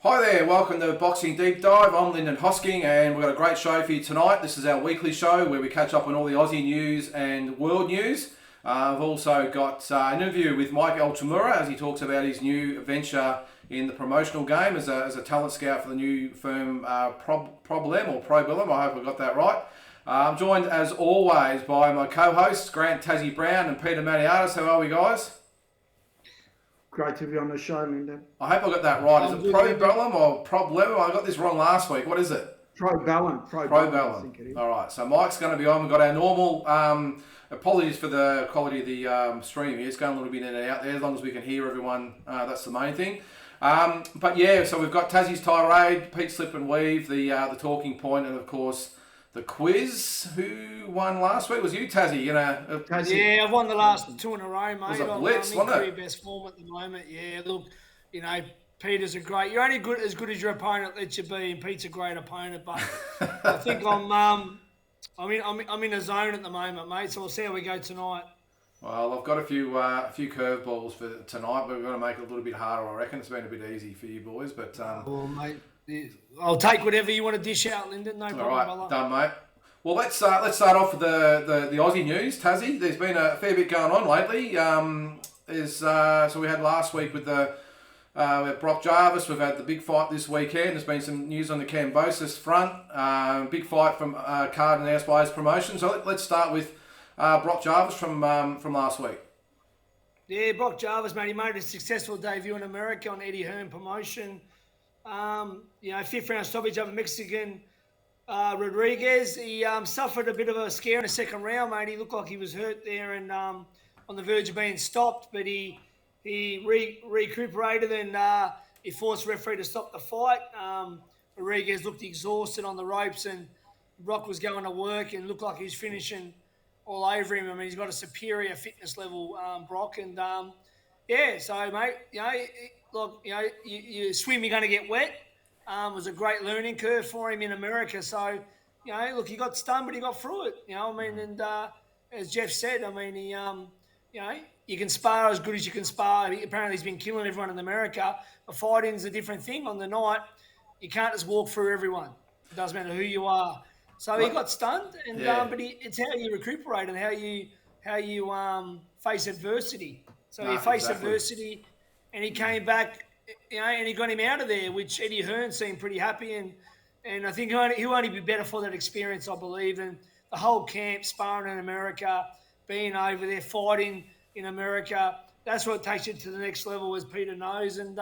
Hi there, welcome to Boxing Deep Dive. I'm Lynden Hosking and we've got a great show for you tonight. This is our weekly show where we catch up on all the Aussie news and world news. I've also got an interview with Mike Altamura as he talks about his new venture in the promotional game as a talent scout for the new firm Probellum. I hope I got that right. I'm joined as always by my co-hosts Grant Tazzie Brown and Peter Maniatis. How are we, guys? Great to be on the show, Lynden. I hope I got that right. Is it Probellum or Probellum? I got this wrong last week. What is it? Probellum. Probellum. I think it is. All right. So Mike's going to be on. We've got our normal. Apologies for the quality of the stream here. It's going a little bit in and out there. As long as we can hear everyone, that's the main thing. But yeah, so we've got Tazzie's Tirade, Pete Slip and Weave, the talking point, and of course the quiz. Who won last week? Was you, Tazzie? Tazzie. Yeah, I've won the last two in a row, mate. It was a blitz, wasn't it? I'm in best form at the moment. Yeah, look, Peter's you're only as good as your opponent lets you be, and Pete's a great opponent. But I think I'm in a zone at the moment, mate. So we'll see how we go tonight. Well, I've got a few curveballs for tonight, but we're going to make it a little bit harder. I reckon it's been a bit easy for you boys, but well, mate. I'll take whatever you want to dish out, Lynden. No problem. All right, done, mate. Well, let's start off with the Aussie news, Tazzie. There's been a fair bit going on lately. So we had last week with we had Brock Jarvis. We've had the big fight this weekend. There's been some news on the Cambosis front. Big fight from Card and Airspies Promotion. So let's start with Brock Jarvis from last week. Yeah, Brock Jarvis, mate. He made a successful debut in America on Eddie Hearn Promotion. Fifth round stoppage over Mexican Rodriguez. He suffered a bit of a scare in the second round, mate. He looked like he was hurt there and on the verge of being stopped, but he recuperated and he forced the referee to stop the fight. Rodriguez looked exhausted on the ropes and Brock was going to work and looked like he was finishing all over him. I mean, he's got a superior fitness level, Brock, and so mate, you swim, you're going to get wet. It was a great learning curve for him in America. So, look, he got stunned, but he got through it. And as Jeff said, you can spar as good as you can spar. Apparently, he's been killing everyone in America. But fighting's a different thing. On the night, you can't just walk through everyone. It doesn't matter who you are. So he got stunned, and but it's how you recuperate and how you face adversity. So he faced adversity, and he came back. And he got him out of there, which Eddie Hearn seemed pretty happy. And I think he'll only be better for that experience, I believe. And the whole camp, sparring in America, being over there, fighting in America, that's what takes you to the next level, as Peter knows. And,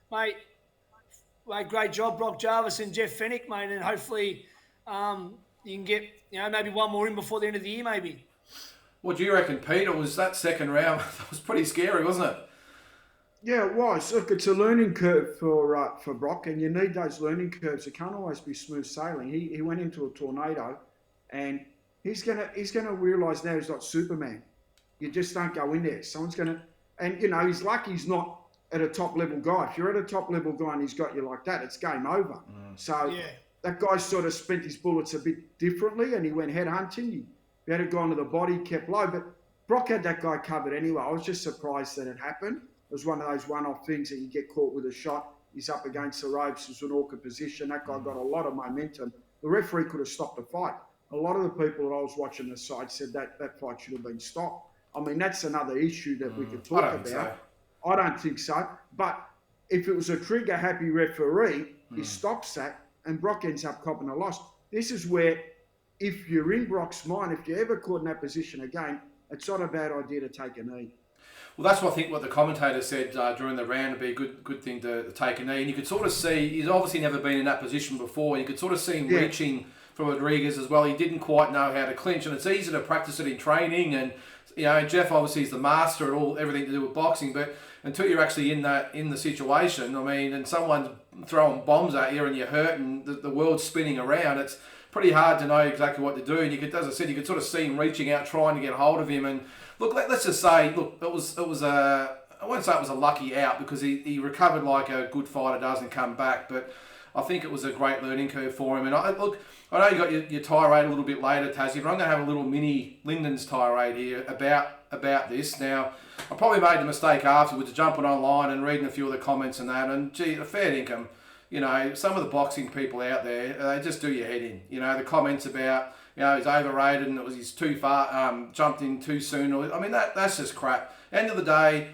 mate, great job, Brock Jarvis and Jeff Fennick, mate. And hopefully you can get, maybe one more in before the end of the year, maybe. What do you reckon, Peter? Was that second round, that was pretty scary, wasn't it? Yeah, it was. Look, it's a learning curve for Brock, and you need those learning curves. It can't always be smooth sailing. He went into a tornado, and he's gonna realise now he's not Superman. You just don't go in there. Someone's gonna, and he's lucky he's not at a top level guy. If you're at a top level guy and he's got you like that, it's game over. So that guy sort of spent his bullets a bit differently, and he went head hunting. He had it go into the body, kept low, but Brock had that guy covered anyway. I was just surprised that it happened. It was one of those one-off things that you get caught with a shot. He's up against the ropes. It's an awkward position. That guy got a lot of momentum. The referee could have stopped the fight. A lot of the people that I was watching the side said that fight should have been stopped. I mean, that's another issue that we could talk about. I don't think so. But if it was a trigger-happy referee, he stops that and Brock ends up copping a loss. This is where, if you're in Brock's mind, if you're ever caught in that position again, it's not a bad idea to take a knee. Well, that's what I think what the commentator said during the round would be a good thing to take a knee. And you could sort of see, he's obviously never been in that position before. You could sort of see him reaching for Rodriguez as well. He didn't quite know how to clinch, and it's easy to practice it in training. And Jeff obviously is the master at everything to do with boxing, but until you're actually in the situation, and someone's throwing bombs at you and you're hurt and the world's spinning around, it's pretty hard to know exactly what to do. And you could, as I said, you could sort of see him reaching out, trying to get hold of him. And look, let's just say, it was I won't say it was a lucky out because he recovered like a good fighter does and come back, but I think it was a great learning curve for him. And I know you got your tirade a little bit later, Tazzie, but I'm going to have a little mini Lynden's tirade here about this. Now, I probably made the mistake afterwards jumping online and reading a few of the comments and that, and gee, a fair dinkum. you know, some of the boxing people out there, they just do your head in. You know, the comments about, you know, he's overrated and he's too far, jumped in too soon. I mean, that's just crap. End of the day,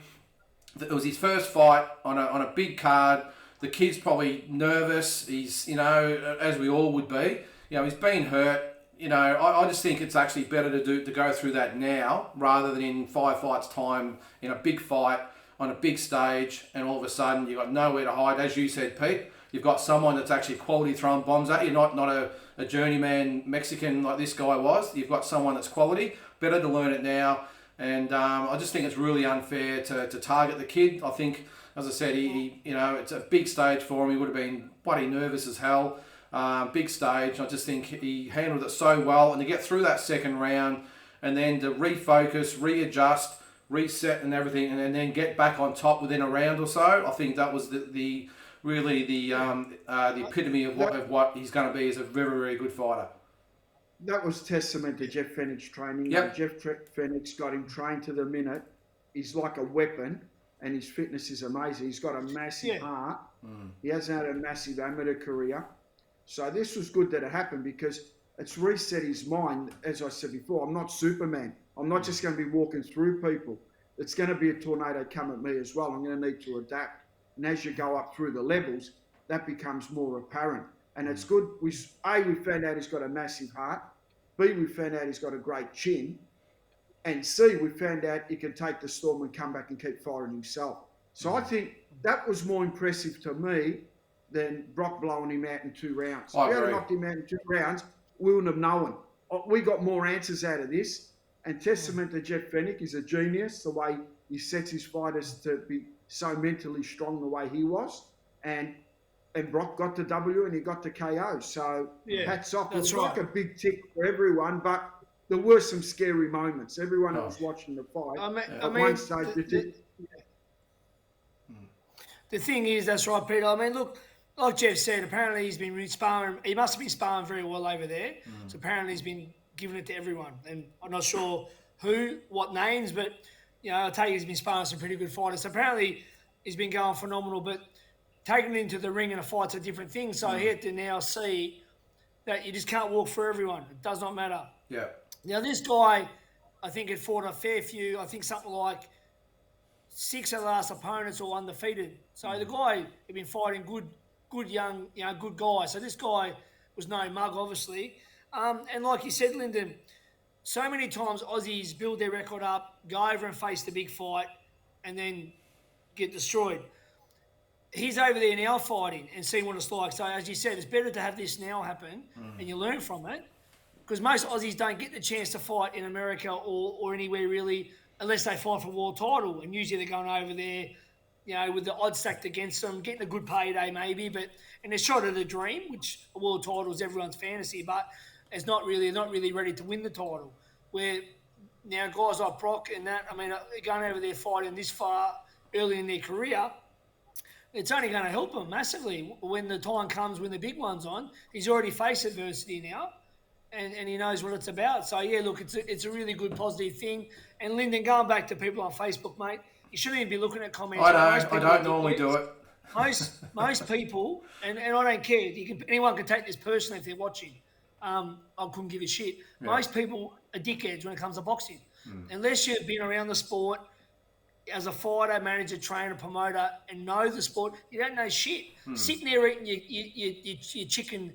it was his first fight on a big card. The kid's probably nervous. He's, you know, as we all would be. You know, he's been hurt. You know, I just think it's actually better to go through that now rather than in 5 fights' time in a big fight on a big stage, and all of a sudden you've got nowhere to hide. As you said, Pete, you've got someone that's actually quality throwing bombs at you, not a journeyman Mexican like this guy was. You've got someone that's quality. Better to learn it now. And I just think it's really unfair to target the kid. I think, as I said, he you know, it's a big stage for him. He would have been bloody nervous as hell. Big stage. I just think he handled it so well. And to get through that second round and then to refocus, readjust, reset and everything, and then get back on top within a round or so, I think that was the epitome of what he's going to be as a very, very good fighter. That was testament to Jeff Fennick's training. Yep. Jeff Fennick's got him trained to the minute. He's like a weapon, and his fitness is amazing. He's got a massive heart. He hasn't had a massive amateur career. So this was good that it happened because it's reset his mind. As I said before, I'm not Superman. I'm not just going to be walking through people. It's going to be a tornado come at me as well. I'm going to need to adapt. And as you go up through the levels, that becomes more apparent. And it's good. We found out he's got a massive heart. B, we found out he's got a great chin. And C, we found out he can take the storm and come back and keep firing himself. So I think that was more impressive to me than Brock blowing him out in 2 rounds. If we had knocked him out in 2 rounds, we wouldn't have known. We got more answers out of this. And testament to Jeff Fennick, he's a genius, the way he sets his fighters to be so mentally strong the way he was. And Brock got the W and he got the KO. So hats off. It was like a big tick for everyone, but there were some scary moments. Everyone that was watching the fight, at one stage, the thing is, that's right, Peter. I mean, look, like Jeff said, apparently he's been sparring. He must have been sparring very well over there. So apparently he's been giving it to everyone. And I'm not sure what names, but, you know, I'll tell you he's been sparring some pretty good fighters. So apparently he's been going phenomenal, but taking it into the ring and a fight's a different thing. So he had to now see that you just can't walk for everyone. It does not matter. Yeah. Now, this guy, I think, had fought a fair few. I think something like 6 of the last opponents all undefeated. So the guy had been fighting good young, you know, good guy. So this guy was no mug, obviously. And like you said, Lynden, so many times Aussies build their record up, go over and face the big fight, and then get destroyed. He's over there now fighting and seeing what it's like. So as you said, it's better to have this now happen and you learn from it. Because most Aussies don't get the chance to fight in America or anywhere really unless they fight for a world title. And usually they're going over there, you know, with the odds stacked against them, getting a good payday maybe, and they're shot at a dream, which a world title is everyone's fantasy, but they're not really ready to win the title. Where now guys like Brock and that, I mean, going over there fighting this far early in their career, it's only going to help them massively when the time comes when the big one's on. He's already faced adversity now, and he knows what it's about. So, yeah, look, it's a really good positive thing. And, Lynden, going back to people on Facebook, mate, you shouldn't even be looking at comments. I don't normally do it. Most people, and I don't care, anyone can take this personally if they're watching. I couldn't give a shit. Yeah. Most people are dickheads when it comes to boxing. Unless you've been around the sport as a fighter, manager, trainer, promoter, and know the sport, you don't know shit. Sitting there eating your chicken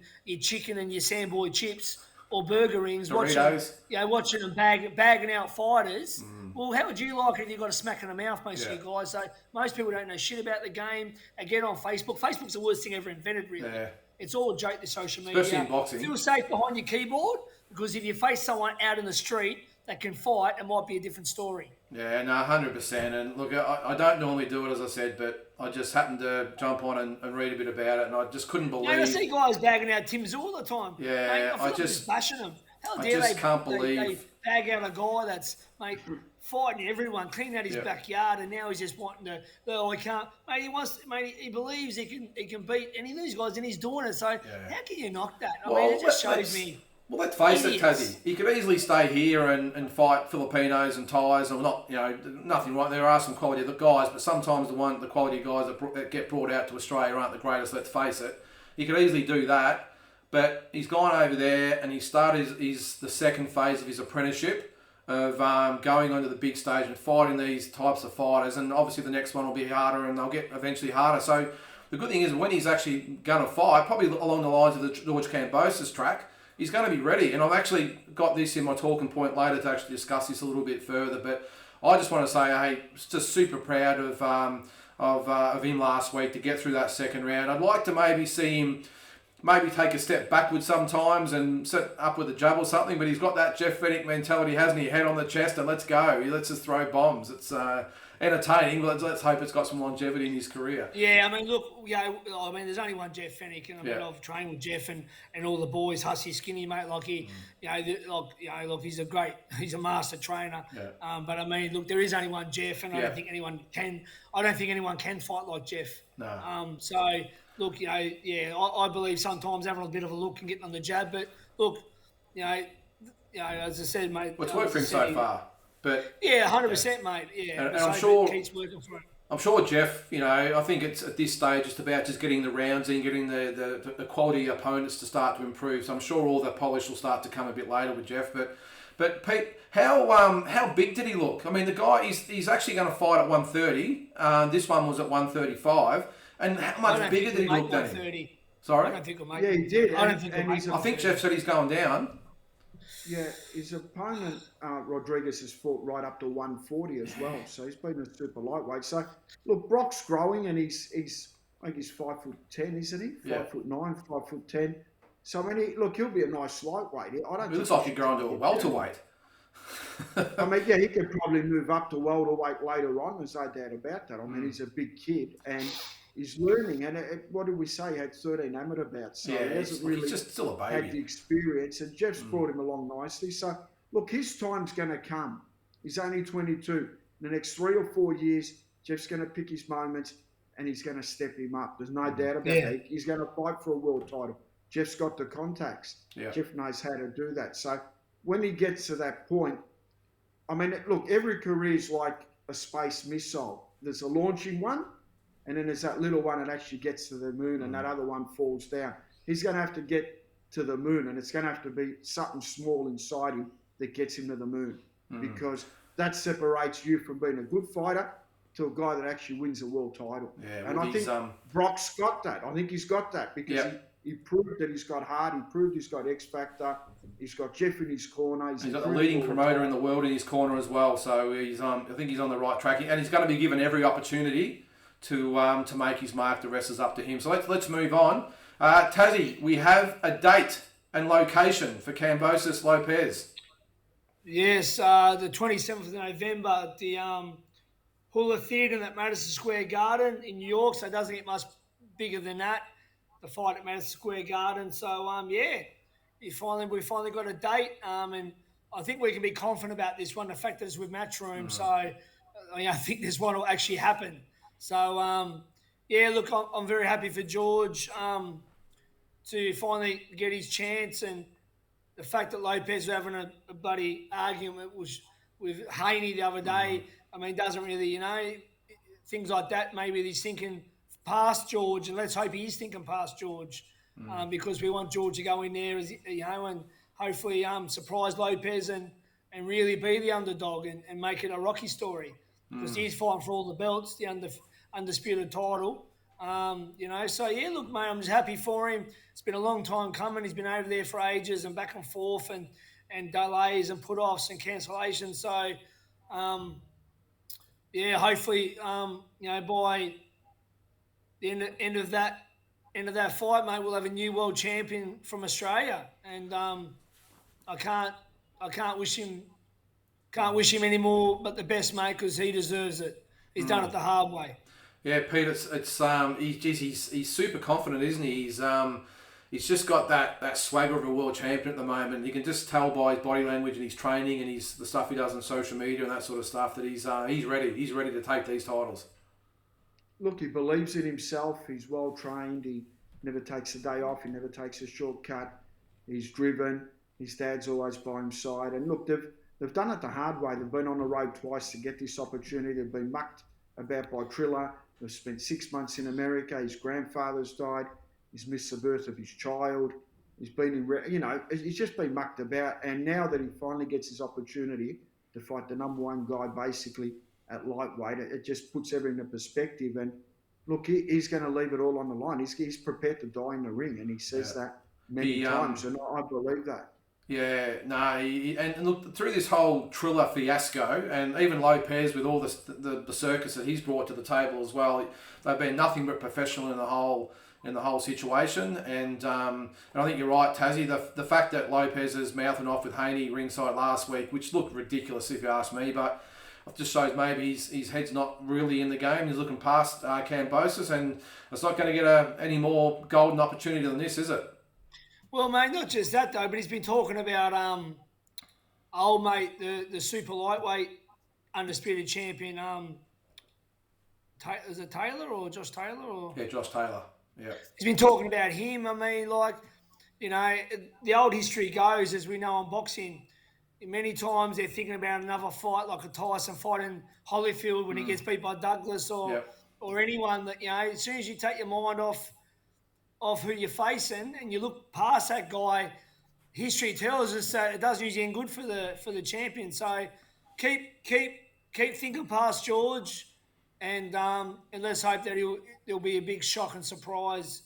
and your Sandboy chips or burger rings, watching them bagging out fighters. Well, how would you like it if you got a smack in the mouth, most of you guys? So most people don't know shit about the game. Again, on Facebook. Facebook's the worst thing ever invented, really. Yeah. It's all a joke, the social media. Especially in boxing. Feel safe behind your keyboard, because if you face someone out in the street that can fight, it might be a different story. Yeah, no, 100%. And look, I don't normally do it, as I said, but I just happened to jump on and read a bit about it, and I just couldn't believe. I see guys bagging out Tim's all the time. Yeah, mate, I just bashing them. How dare they bag out a guy that's fighting everyone, cleaning out his backyard, and now he's just wanting to. Oh, I can't, mate. He believes he can beat any of these guys, and he's doing it. So how can you knock that? I mean, it just shows me. Well, let's face it, Idiots. Tazzy. He could easily stay here and fight Filipinos and Thais, or not. Nothing right. There are some quality guys, but sometimes the quality guys that get brought out to Australia aren't the greatest. Let's face it. He could easily do that, but he's gone over there and he started the second phase of his apprenticeship of going onto the big stage and fighting these types of fighters. And obviously the next one will be harder, and they'll get eventually harder. So the good thing is when he's actually going to fight, probably along the lines of the George Kambosos track, he's going to be ready. And I've actually got this in my talking point later to actually discuss this a little bit further. But I just want to say, hey, just super proud of him last week to get through that second round. I'd like to maybe see him maybe take a step backwards sometimes and sit up with a jab or something, but he's got that Jeff Fennick mentality, hasn't he? Head on the chest and let's go. Let's just throw bombs. It's entertaining, but let's hope it's got some longevity in his career. Yeah, I mean, look, there's only one Jeff Fennick, and I've trained with Jeff and all the boys, Hussy, Skinny, mate. Like he's a master trainer. Yeah. But I mean, look, there is only one Jeff, and I don't think anyone can fight like Jeff. No. So look, I believe sometimes having a bit of a look and getting on the jab, but look, as I said, mate, Well, it's worked for him so far. But 100%, mate. Yeah, and I'm sure keeps working for him. I'm sure Jeff, I think it's at this stage just about just getting the rounds in, getting the quality opponents to start to improve. So I'm sure all the polish will start to come a bit later with Jeff. But Pete, how big did he look? I mean, the guy he's actually going to fight at 130. This one was at 135. And how much bigger did he look than him? Sorry? I don't think he'll make he did. I think Jeff said he's going down. Yeah, his opponent, Rodriguez, has fought right up to 140 as well. So he's been a super lightweight. So, look, Brock's growing and he's I think he's 5'10", isn't he? 5'9", 5'10". So, I mean, he'll be a nice lightweight. He looks like he'd go into a welterweight. I mean, he could probably move up to welterweight later on. There's no doubt about that. I mean, he's a big kid and he's learning. And what did we say? He had 13 amateur bouts. So he hasn't really he's just still a baby. had the experience. And Jeff's brought him along nicely. So, look, his time's going to come. He's only 22. In the next 3 or 4 years, Jeff's going to pick his moments and he's going to step him up. There's no doubt about that. He's going to fight for a world title. Jeff's got the contacts. Yeah. Jeff knows how to do that. So when he gets to that point, I mean, look, every career is like a space missile. There's a launching one, and then there's that little one that actually gets to the moon, and that other one falls down. He's going to have to get to the moon, and it's going to have to be something small inside him that gets him to the moon, because that separates you from being a good fighter to a guy that actually wins a world title. Yeah, and I think Brock's got that. I think he's got that because he proved that he's got heart. He proved he's got X Factor. He's got Jeff in his corner. He's got the leading promoter in the world in his corner as well. So I think he's on the right track, and he's going to be given every opportunity to make his mark. The rest is up to him. So let's move on. Tazzy, we have a date and location for Kambosos Lopez. Yes, the 27th of November at the Hula Theatre at Madison Square Garden in New York. So it doesn't get much bigger than that. The fight at Madison Square Garden. So we finally got a date, and I think we can be confident about this one. The fact that it's with Matchroom, so I think this one will actually happen. So look, I'm very happy for George to finally get his chance, and the fact that Lopez was having a bloody argument with Haney the other day. I mean, doesn't really, things like that. Maybe he's thinking past George, and let's hope he is thinking past George, because we want George to go in there, and hopefully surprise Lopez and really be the underdog and make it a Rocky story, because he's fighting for all the belts, the undisputed title. So look, mate, I'm just happy for him. It's been a long time coming. He's been over there for ages and back and forth and delays and put-offs and cancellations. So, hopefully, by the end of that fight, mate, we'll have a new world champion from Australia, and I can't wish him any more but the best, mate, because he deserves it. He's done it the hard way. Yeah, Pete, he's super confident, isn't he? He's just got that swagger of a world champion at the moment. You can just tell by his body language and his training and the stuff he does on social media and that sort of stuff that he's ready. He's ready to take these titles. Look, he believes in himself. He's well trained. He never takes a day off. He never takes a shortcut. He's driven. His dad's always by his side. And look, they've done it the hard way. They've been on the road twice to get this opportunity. They've been mucked about by Triller. They've spent 6 months in America. His grandfather's died. He's missed the birth of his child. He's been he's just been mucked about. And now that he finally gets his opportunity to fight the number one guy basically at lightweight, it just puts everything in perspective. And look, he's going to leave it all on the line. He's prepared to die in the ring, and he says that many times, and I believe that. Yeah, no, and look, through this whole Triller fiasco, and even Lopez with all the circus that he's brought to the table as well, they've been nothing but professional in the whole situation. And I think you're right, Tazzy. The fact that Lopez is mouthing off with Haney ringside last week, which looked ridiculous if you ask me, but it just shows maybe his head's not really in the game. He's looking past Cambosis, and it's not going to get any more golden opportunity than this, is it? Well, mate, not just that though, but he's been talking about old mate, the super lightweight undisputed champion. Is it Taylor or Josh Taylor? Or? Yeah, Josh Taylor. Yeah. He's been talking about him. I mean, like, the old history goes, as we know in boxing, many times they're thinking about another fight, like a Tyson fight in Holyfield when he gets beat by Douglas or anyone that, as soon as you take your mind off who you're facing and you look past that guy, history tells us that it doesn't usually end good for the champion. So keep thinking past George, and let's hope that there'll be a big shock and surprise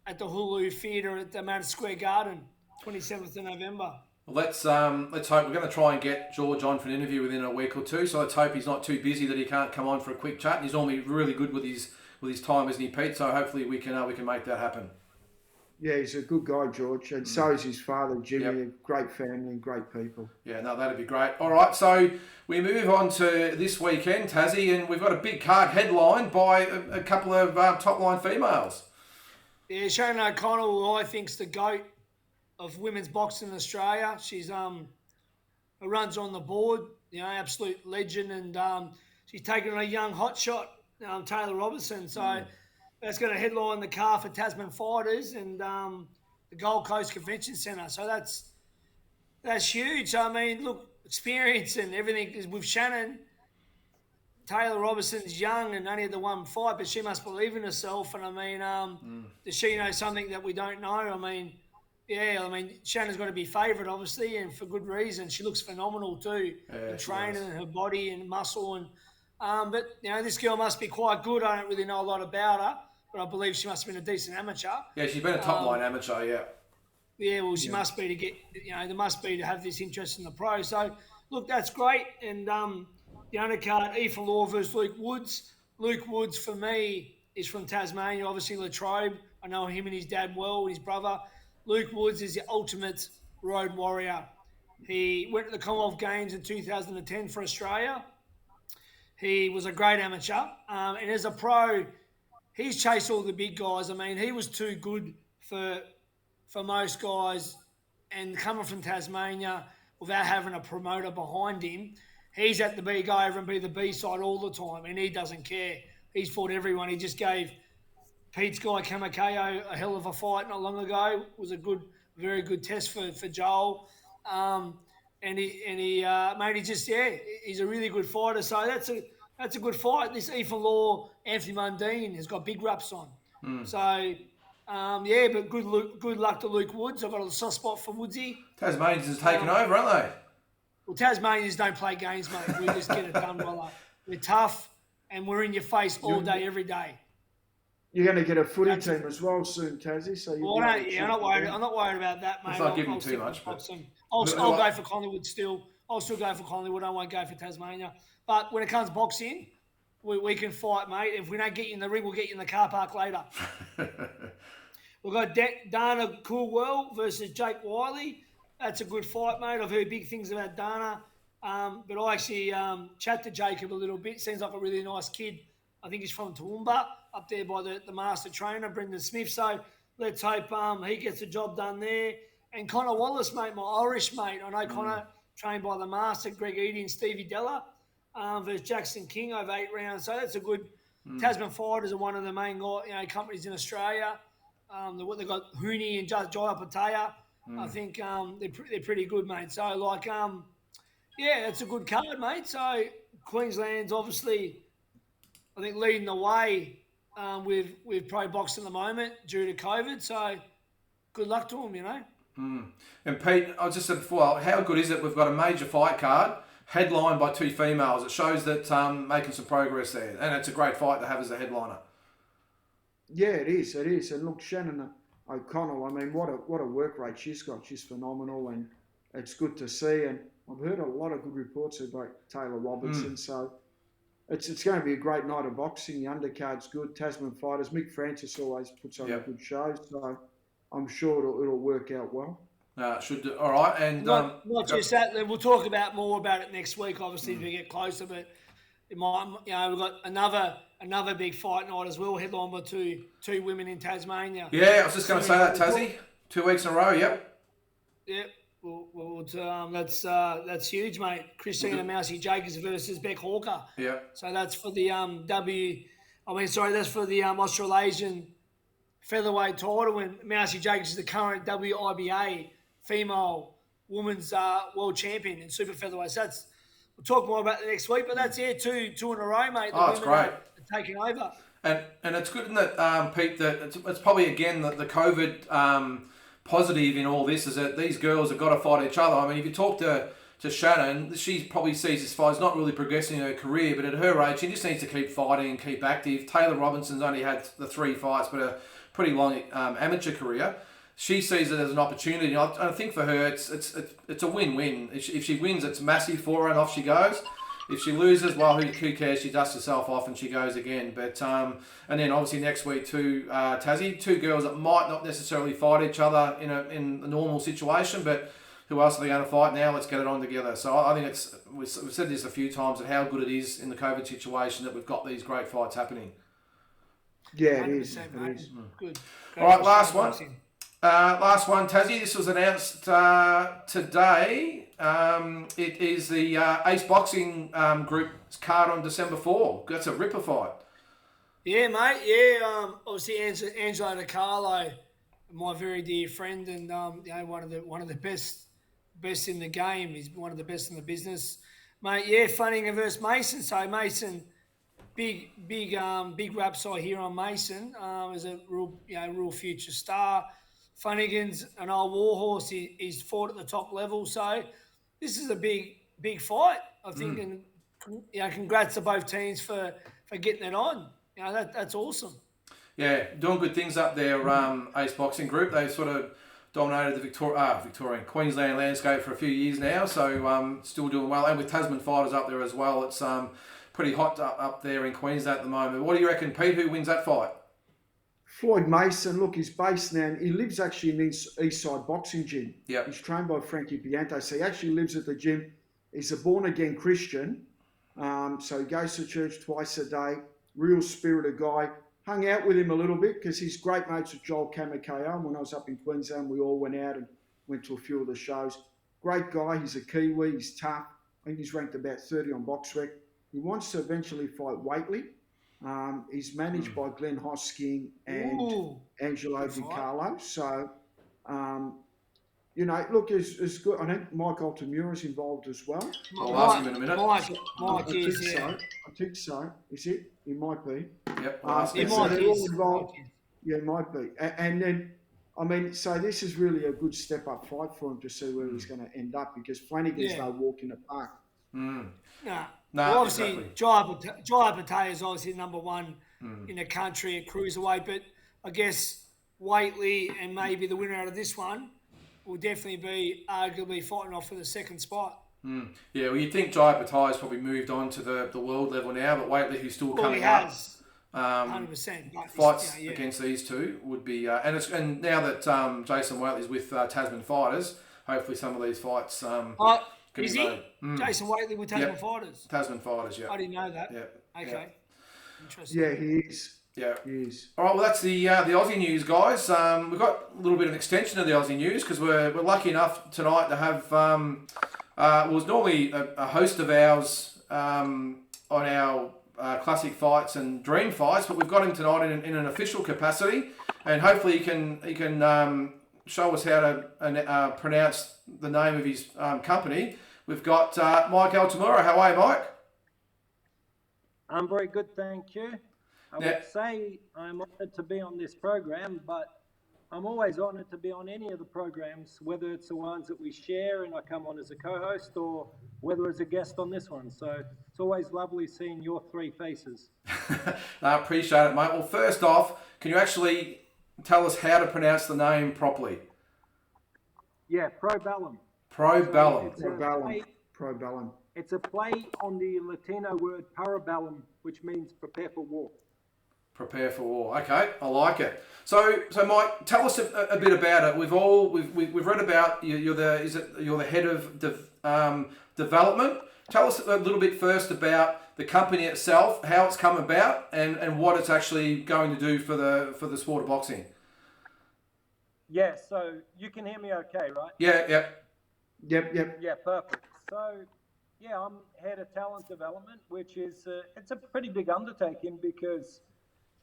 at the Hulu Theatre at the Madison Square Garden, 27th of November. Well, let's hope. We're going to try and get George on for an interview within a week or two. So let's hope he's not too busy that he can't come on for a quick chat. And he's normally really good with his time, isn't he, Pete? So hopefully we can make that happen. Yeah, he's a good guy, George, and so is his father, Jimmy. Yep. Great family, great people. Yeah, no, that'd be great. All right, so we move on to this weekend, Tazzy, and we've got a big card headlined by a couple of top-line females. Yeah, Shane O'Connell, who I think's the GOAT of women's boxing in Australia. She's runs on the board, absolute legend, and she's taking on a young hotshot, Taylor Robertson. So that's going to headline the card for Tasman Fighters and the Gold Coast Convention Centre. So that's huge. I mean, look, experience and everything is with Shannon. Taylor Robertson's young and only had the one fight, but she must believe in herself. And I mean, does she know something that we don't know? I mean, Shannon's got to be favourite, obviously, and for good reason. She looks phenomenal too, the training and her body and muscle. And but this girl must be quite good. I don't really know a lot about her, but I believe she must have been a decent amateur. Yeah, she's been a top line amateur. Yeah. Yeah, well, she must be to get. There must be to have this interest in the pro. So look, that's great. And the undercard, Aoife Law versus Luke Woods. Luke Woods for me is from Tasmania, obviously Latrobe. I know him and his dad well, his brother. Luke Woods is the ultimate road warrior. He went to the Commonwealth Games in 2010 for Australia. He was a great amateur. And as a pro, he's chased all the big guys. I mean, he was too good for most guys. And coming from Tasmania without having a promoter behind him, he's had to go over and be the B-side all the time. And he doesn't care. He's fought everyone. He just gave Pete's guy, Pacquiao, a hell of a fight not long ago. It was a very good test for Joel. He's a really good fighter. So that's a good fight. This Aoife Law, Anthony Mundine has got big raps on. So, but good luck to Luke Woods. I've got a soft spot for Woodsy. Tasmanians has taken over, aren't they? Well, Tasmanians don't play games, mate. We just get it done, brother. We're tough, and we're in your face all day, every day. You're going to get a footy team as well soon, Tazzy. So I'm not worried. I'm not worried about that, mate. It's not giving too much. I'll go for Collingwood still. I'll still go for Collingwood. I won't go for Tasmania. But when it comes boxing, we can fight, mate. If we don't get you in the ring, we'll get you in the car park later. We've got Dana Coolwell versus Jake Wylie. That's a good fight, mate. I've heard big things about Dana. But I actually chat to Jacob a little bit. Seems like a really nice kid. I think he's from Toowoomba, up there by the master trainer, Brendan Smith. So let's hope he gets the job done there. And Connor Wallace, mate, my Irish mate. I know Connor trained by the master, Greg Eady and Stevie Della, versus Jackson King over 8 rounds. So that's a good. Tasman Fighters are one of the main companies in Australia. They've got Hooney and Jaya Pattaya. I think they're pretty good, mate. So, like, yeah, it's a good card, mate. So, Queensland's obviously, I think, leading the way with pro boxing at the moment due to COVID. So, good luck to them, you know. And Pete, I just said before, how good is it? We've got a major fight card headlined by 2 females. It shows that making some progress there, and it's a great fight to have as a headliner. Yeah, it is. It is. And look, Shannon O'Connell. I mean, what a work rate she's got. She's phenomenal, and it's good to see. And I've heard a lot of good reports about Taylor Robertson. So it's going to be a great night of boxing. The undercard's good. Tasman fighters. Mick Francis always puts on a good show. So I'm sure it'll work out well. Should do. All right, and not just that. We'll talk more about it next week, obviously, as we get closer. But it might, we've got another big fight night as well, headlined by two women in Tasmania. Yeah, I was just going to say that, Tazzy. 2 weeks in a row. Yep. Yep. Well, that's huge, mate. Christina Mousey Jacobs versus Beck Hawker. Yeah. So that's for the that's for the Australasian featherweight title, and Mousey Jacobs is the current WIBA female women's world champion in super featherweight. So we'll talk more about it next week, but that's two in a row, mate. It's great. Are taking over. And it's good, isn't it, Pete, that it's probably, again, the COVID positive in all this is that these girls have got to fight each other. I mean, if you talk to Shannon, she probably sees this fight as not really progressing in her career, but at her age, she just needs to keep fighting and keep active. Taylor Robinson's only had the 3 fights, but a pretty long amateur career. She sees it as an opportunity. I think for her, it's a win-win. If she wins, it's massive for her, and off she goes. If she loses, well, who cares? She dusts herself off and she goes again. But and then obviously next week too, Tazzy, 2 girls that might not necessarily fight each other in a normal situation, but who else are they going to fight now? Let's get it on together. So I think we've said this a few times, that how good it is in the COVID situation that we've got these great fights happening. Yeah, it is. Good. All right, last one. Last one, Tazzy. This was announced today. It is the Ace Boxing Group's card on December 4. That's a ripper fight. Yeah, mate. Yeah, obviously Angelo DiCarlo, my very dear friend, and one of the best in the game. He's one of the best in the business, mate. Yeah, Flanagan versus Mason. So Mason, big rap side here on Mason. Is a real future star. Flanagan's an old warhorse. He's fought at the top level, so this is a big fight, I think. And congrats to both teams for getting it on. That's awesome. Yeah, doing good things up there. Ace Boxing Group. They sort of dominated the Victorian Queensland landscape for a few years now, so still doing well. And with Tasman fighters up there as well, it's pretty hot up there in Queensland at the moment. What do you reckon, Pete? Who wins that fight? Floyd Mason, look, he's based now. He lives actually in Eastside Boxing Gym. Yep. He's trained by Frankie Pianto, so he actually lives at the gym. He's a born-again Christian, so he goes to church twice a day. Real spirited guy. Hung out with him a little bit because he's great mates with Joel Kamikayo. When I was up in Queensland, we all went out and went to a few of the shows. Great guy. He's a Kiwi. He's tough. I think he's ranked about 30 on BoxRec. He wants to eventually fight Wylie. He's managed by Glenn Hosking and Angelo DiCarlo. So, look, it's good. I think Mike Altamura is involved as well. I'll ask him in a minute. Mike is, I think so. Is it? He might be. Yep. They're all involved. Yeah, it might be. And then, so this is really a good step-up fight for him to see where he's going to end up, because Flanagan's no walk in the park. No, obviously, exactly. Jai Patel is obviously number one in the country at cruiserweight, but I guess Wylie and maybe the winner out of this one will definitely be arguably fighting off for the second spot. Yeah, well, you'd think Jai Patel has probably moved on to the world level now, but Wylie, who's still coming up, 100%. Fights against these two would be, and now that Jason Waitley's with Tasman Fighters, hopefully some of these fights. Is he? Jason Wylie with Tasman Fighters? Tasman Fighters, yeah. I didn't know that. Yeah. Okay. Interesting. Yeah, he is. Yeah. He is. All right, well, that's the Aussie news, guys. We've got a little bit of an extension of the Aussie news because we're lucky enough tonight to have, was normally a host of ours on our classic fights and dream fights, but we've got him tonight in an official capacity, and hopefully he can show us how to pronounce the name of his company. We've got Mike Altamura. How are you, Mike? I'm very good, thank you. I would say I'm honoured to be on this program, but I'm always honoured to be on any of the programs, whether it's the ones that we share and I come on as a co-host, or whether as a guest on this one. So it's always lovely seeing your three faces. I appreciate it, mate. Well, first off, can you actually tell us how to pronounce the name properly? Yeah, Probellum. Probellum. So Probellum. it's a play on the Latino word parabellum, which means prepare for war. Prepare for war. Okay, I like it. So Mike, tell us a bit about it. We've read about you're the head of development. Tell us a little bit first about the company itself, how it's come about, and what it's actually going to do for the sport of boxing. Yeah. So you can hear me, okay, right? Yeah. Yep. Yeah, perfect. So yeah, I'm head of talent development, which is it's a pretty big undertaking because,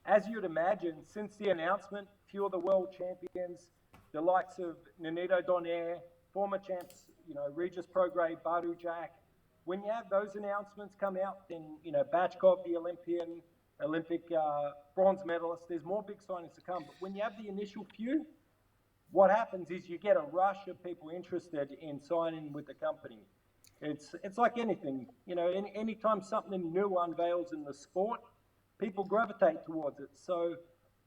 as you'd imagine, since the announcement, few of the world champions, the likes of Nonito Donaire, former champs, Regis Prograis, Badu Jack, when you have those announcements come out, then, Batchkov, the Olympic bronze medalist, there's more big signings to come. But when you have the initial few, what happens is you get a rush of people interested in signing with the company. It's like anything, anytime something new unveils in the sport, people gravitate towards it. So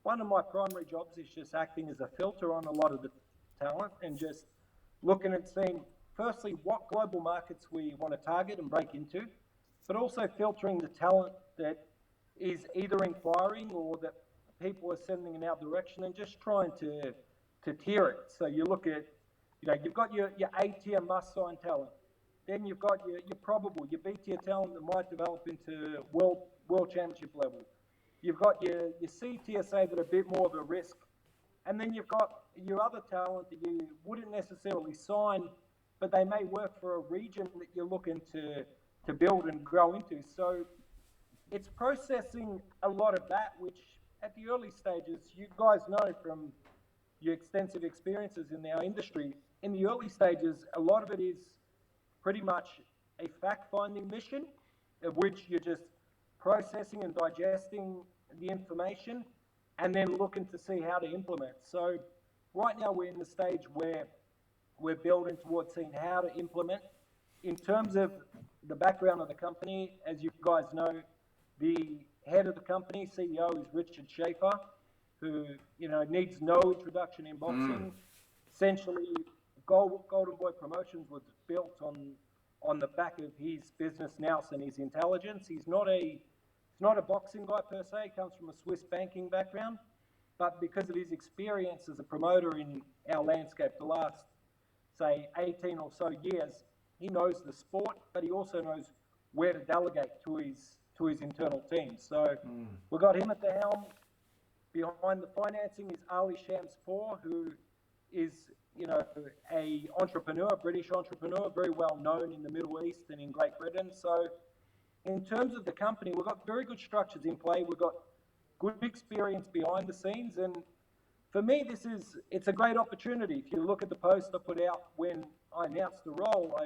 one of my primary jobs is just acting as a filter on a lot of the talent and just looking and seeing, firstly, what global markets we want to target and break into, but also filtering the talent that is either inquiring or that people are sending in our direction and just trying to tier it. So you look at, you've got your A-tier must-sign talent. Then you've got your probable, your B-tier talent that might develop into world championship level. You've got your C-tier, say, that are a bit more of a risk. And then you've got your other talent that you wouldn't necessarily sign, but they may work for a region that you're looking to build and grow into. So it's processing a lot of that, which at the early stages, you guys know from your extensive experiences in our industry, in the early stages, a lot of it is pretty much a fact-finding mission, of which you're just processing and digesting the information and then looking to see how to implement. So right now we're in the stage where we're building towards seeing how to implement. In terms of the background of the company, as you guys know, the head of the company, CEO, is Richard Schaefer, who needs no introduction in boxing. Essentially, Golden Boy Promotions was built on the back of his business nous and his intelligence. He's not a boxing guy per se. He comes from a Swiss banking background, but because of his experience as a promoter in our landscape the last, say, 18 or so years, he knows the sport, but he also knows where to delegate to his internal team. So we've got him at the helm. Behind the financing is Ali Shamspour, who is, a entrepreneur, a British entrepreneur, very well known in the Middle East and in Great Britain. So in terms of the company, we've got very good structures in play. We've got good experience behind the scenes. And for me, it's a great opportunity. If you look at the post I put out when I announced the role,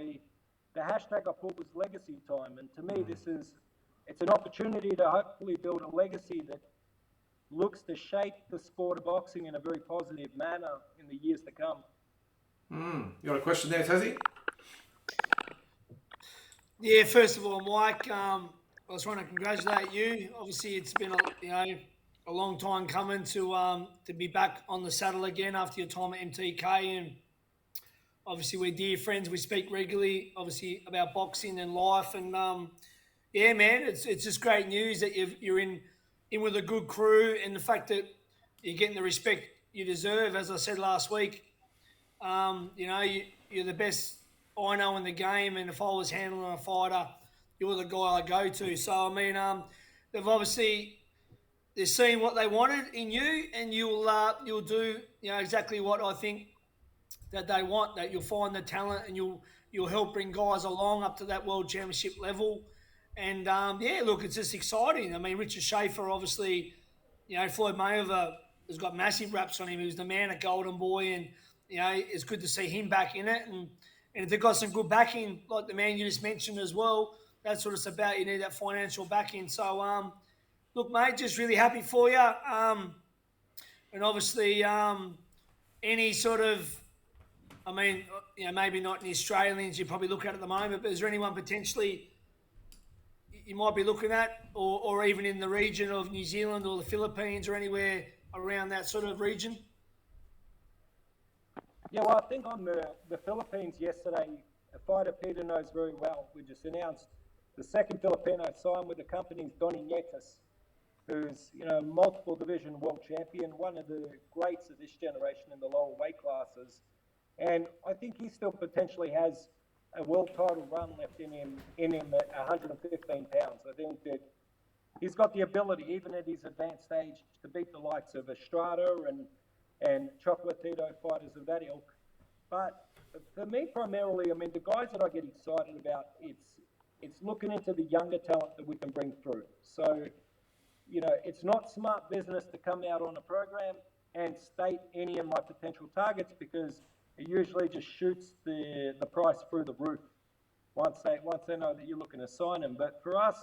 the hashtag I put was legacy time. And to me, it's an opportunity to hopefully build a legacy that looks to shape the sport of boxing in a very positive manner in the years to come. You got a question there, Tazzy? Yeah, first of all, Mike, I just want to congratulate you. Obviously, it's been a long time coming to be back on the saddle again after your time at MTK, and obviously we're dear friends. We speak regularly, obviously, about boxing and life, and yeah, man, it's just great news that you're in with a good crew, and the fact that you're getting the respect you deserve. As I said last week, you're the best I know in the game, and if I was handling a fighter, you're the guy I go to. So, I mean, they're seeing what they wanted in you, and you'll do exactly what I think that they want. That you'll find the talent, and you'll help bring guys along up to that world championship level. And look, it's just exciting. I mean, Richard Schaefer, obviously, Floyd Mayweather has got massive raps on him. He was the man at Golden Boy, and it's good to see him back in it. And if they've got some good backing, like the man you just mentioned as well, that's what it's about. You need that financial backing. So, look, mate, just really happy for you. And obviously, any sort of, maybe not in the Australians you probably look at the moment, but is there anyone potentially you might be looking at, or even in the region of New Zealand or the Philippines or anywhere around that sort of region? Yeah, well, I think on the Philippines yesterday, a fighter Peter knows very well. We just announced the second Filipino signed with the company's Maniatis, who's multiple division world champion, one of the greats of this generation in the lower weight classes. And I think he still potentially has a world title run left in him at 115 pounds. I think that he's got the ability, even at his advanced stage, to beat the likes of Estrada and Chocolatito fighters of that ilk. But for me, primarily, the guys that I get excited about, it's looking into the younger talent that we can bring through. So, it's not smart business to come out on a program and state any of my potential targets, because it usually just shoots the price through the roof once they know that you're looking to sign them. But for us,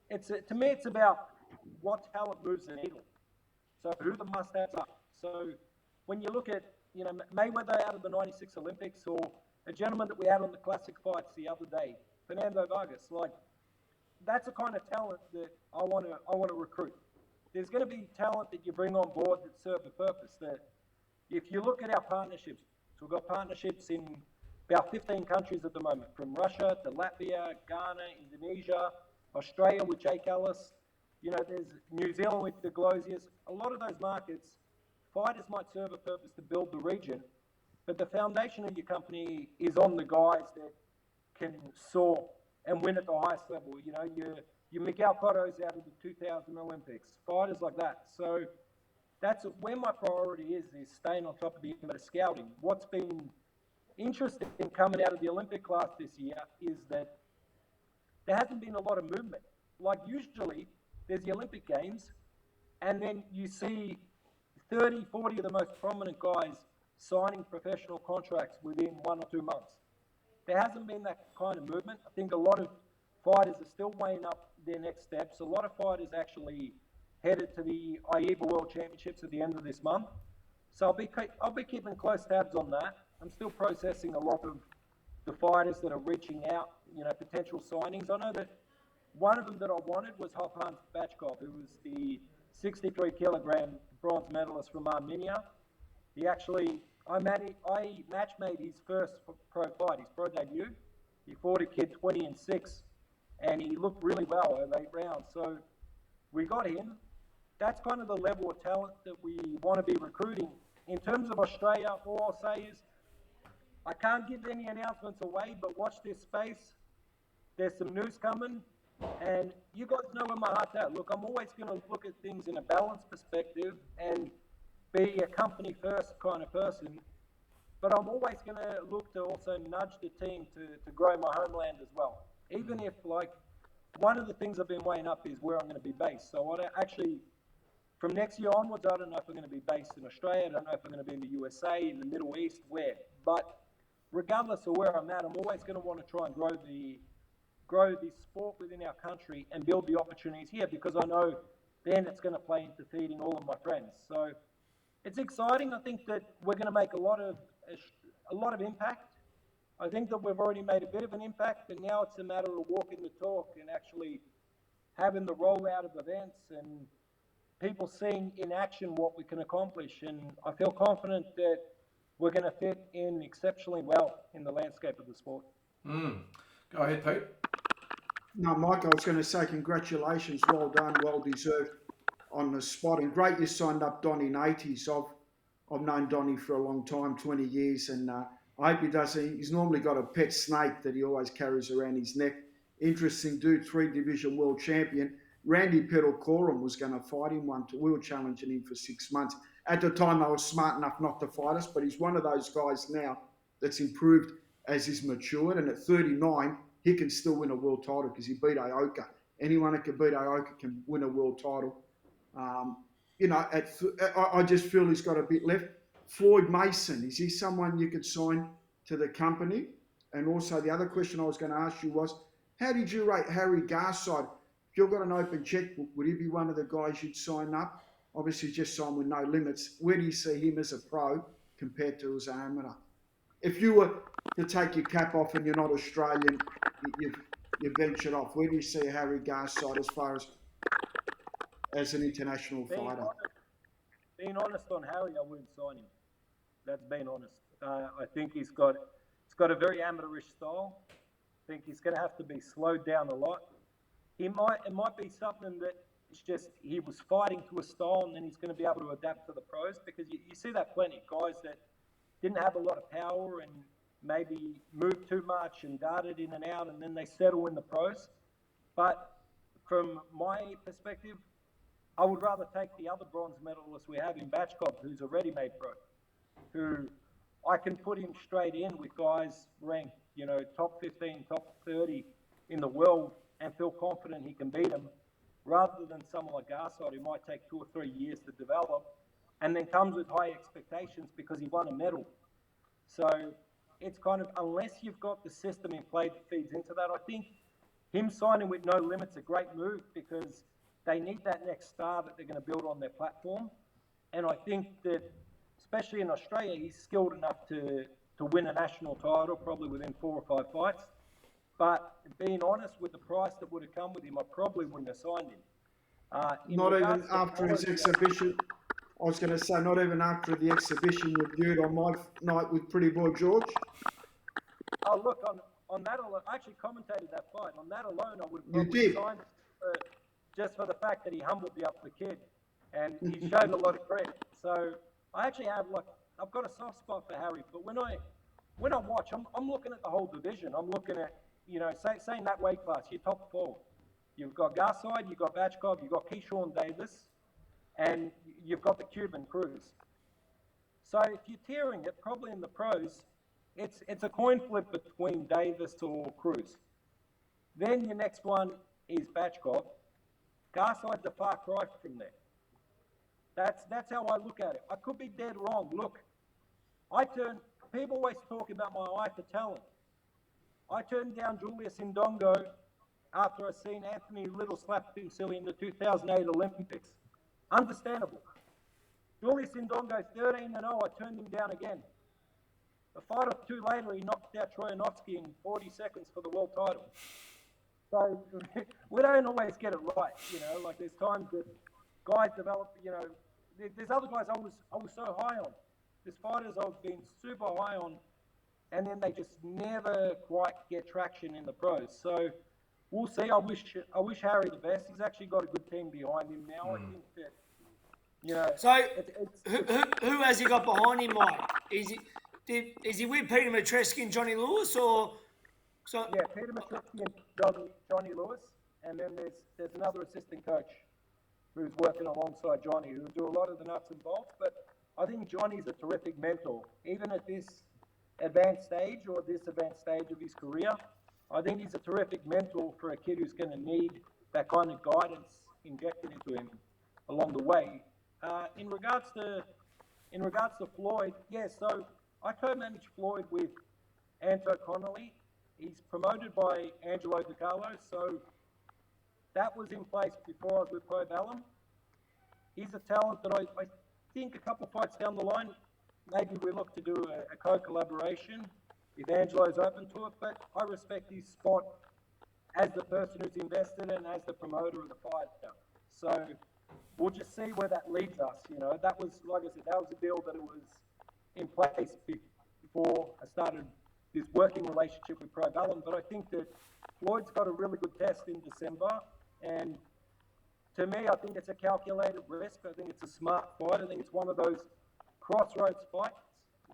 to me, it's about what talent moves the needle. So who the must-haves are. So when you look at Mayweather out of the '96 Olympics, or a gentleman that we had on the classic fights the other day, Fernando Vargas, that's the kind of talent that I want to recruit. There's going to be talent that you bring on board that serve a purpose. That if you look at our partnerships, we've got partnerships in about 15 countries at the moment, from Russia to Latvia, Ghana, Indonesia, Australia with Jake Ellis. There's New Zealand with the Glosiers. A lot of those markets, fighters might serve a purpose to build the region, but the foundation of your company is on the guys that can soar and win at the highest level. Your Miguel Cotto's out of the 2000 Olympics, fighters like that. So that's where my priority is staying on top of the amateur scouting. What's been interesting coming out of the Olympic class this year is that there hasn't been a lot of movement. Like usually there's the Olympic Games, and then you see 30, 40 of the most prominent guys signing professional contracts within 1 or 2 months. There hasn't been that kind of movement. I think a lot of fighters are still weighing up their next steps. A lot of fighters actually headed to the IEVA World Championships at the end of this month. So I'll be keeping close tabs on that. I'm still processing a lot of the fighters that are reaching out, potential signings. I know that one of them that I wanted was Hopan Bachkov, who was the 63 kilogram bronze medalist from Armenia. I match made his first pro fight, his pro debut. He fought a kid 20-6, and he looked really well over 8 rounds. So we got him. That's kind of the level of talent that we want to be recruiting. In terms of Australia, all I'll say is I can't give any announcements away, but watch this space. There's some news coming, and you guys know where my heart's at. Look, I'm always going to look at things in a balanced perspective and be a company first kind of person, but I'm always going to look to also nudge the team to grow my homeland as well. Even if, one of the things I've been weighing up is where I'm going to be based. So from next year onwards, I don't know if I'm going to be based in Australia. I don't know if I'm going to be in the USA, in the Middle East, where. But regardless of where I'm at, I'm always going to want to try and grow the sport within our country and build the opportunities here, because I know then it's going to play into feeding all of my friends. So it's exciting. I think that we're going to make a lot of impact. I think that we've already made a bit of an impact, but now it's a matter of walking the talk and actually having the rollout of events and people seeing in action what we can accomplish. And I feel confident that we're going to fit in exceptionally well in the landscape of the sport. Go ahead, Pete. No, Mike, I was going to say congratulations, well done, well deserved on the spot. And great you signed up Donny in 80s. I've known Donny for a long time, 20 years, and I hope he does. He's normally got a pet snake that he always carries around his neck. Interesting dude, 3-division world champion. Randy Peddle Coram was going to fight him we were challenging him for 6 months. At the time, they were smart enough not to fight us, but he's one of those guys now that's improved as he's matured. And at 39, he can still win a world title because he beat Aoka. Anyone that can beat Aoka can win a world title. I just feel he's got a bit left. Floyd Mason, is he someone you could sign to the company? And also the other question I was going to ask you was, how did you rate Harry Garside? If you've got an open checkbook, would he be one of the guys you'd sign up? Obviously just signed with no limits. Where do you see him as a pro compared to as an amateur? If you were to take your cap off and you're not Australian, you've ventured off, where do you see Harry Garside as far as an international fighter? Being honest on Harry, I wouldn't sign him. That's being honest. I think he's got a very amateurish style. I think he's going to have to be slowed down a lot. It might be something that it's just he was fighting to a style and then he's going to be able to adapt to the pros, because you see that plenty. Guys that didn't have a lot of power and maybe moved too much and darted in and out, and then they settle in the pros. But from my perspective, I would rather take the other bronze medalist we have in Batchkov, who's a ready-made pro, who I can put him straight in with guys ranked, top 15, top 30 in the world, and feel confident he can beat them, rather than someone like Garside who might take 2 or 3 years to develop and then comes with high expectations because he won a medal. So it's kind of, unless you've got the system in play that feeds into that, I think him signing with no limits a great move, because they need that next star that they're going to build on their platform. And I think that, especially in Australia, he's skilled enough to win a national title, probably within 4 or 5 fights. But being honest, with the price that would have come with him, I probably wouldn't have signed him. Not even after his exhibition. I was going to say, not even after the exhibition you viewed on my night with Pretty Boy George. Oh, look, on that alone, I actually commentated that fight. On that alone, I would have probably signed him just for the fact that he humbled the upper kid and he showed a lot of credit. So I actually have, I've got a soft spot for Harry. But when I watch, I'm looking at the whole division. I'm looking at, say in that weight class, your top 4. You've got Garside, you've got Batchkov, you've got Keyshawn Davis, and you've got the Cuban Cruz. So if you're tiering it, probably in the pros, it's a coin flip between Davis or Cruz. Then your next one is Batchkov. Garside's a far cry from there. That's how I look at it. I could be dead wrong. Look, people always talk about my eye for talent. I turned down Julius Indongo after I seen Anthony Little slap him silly in the 2008 Olympics. Understandable. Julius Indongo, 13-0, I turned him down again. A fight or two later, he knocked out Troyanovsky in 40 seconds for the world title. So we don't always get it right, there's times that guys develop, there's other guys I was so high on. There's fighters I've been super high on, and then they just never quite get traction in the pros. So we'll see. I wish Harry the best. He's actually got a good team behind him now. I think that, So who has he got behind him, Mike? Is he with Peter Matreski and Johnny Lewis, or? Yeah, Peter Matreski and Johnny Lewis, and then there's another assistant coach who's working alongside Johnny, who do a lot of the nuts and bolts. But I think Johnny's a terrific mentor, even at this advanced stage or this advanced stage of his career. I think he's a terrific mentor for a kid who's going to need that kind of guidance injected into him along the way. In regards to Floyd, so I co-manage Floyd with Anto Connolly. He's promoted by Angelo Di Carlo, so that was in place before I was with Probellum. He's a talent that I think a couple of fights down the line, maybe we look to do a co-collaboration if Angelo's open to it, but I respect his spot as the person who's invested and as the promoter of the fight. So we'll just see where that leads us. That was, like I said, that was a deal that it was in place before I started this working relationship with Probellum. But I think that Floyd's got a really good test in December, and to me, I think it's a calculated risk. I think it's a smart fight. I think it's one of those crossroads fights,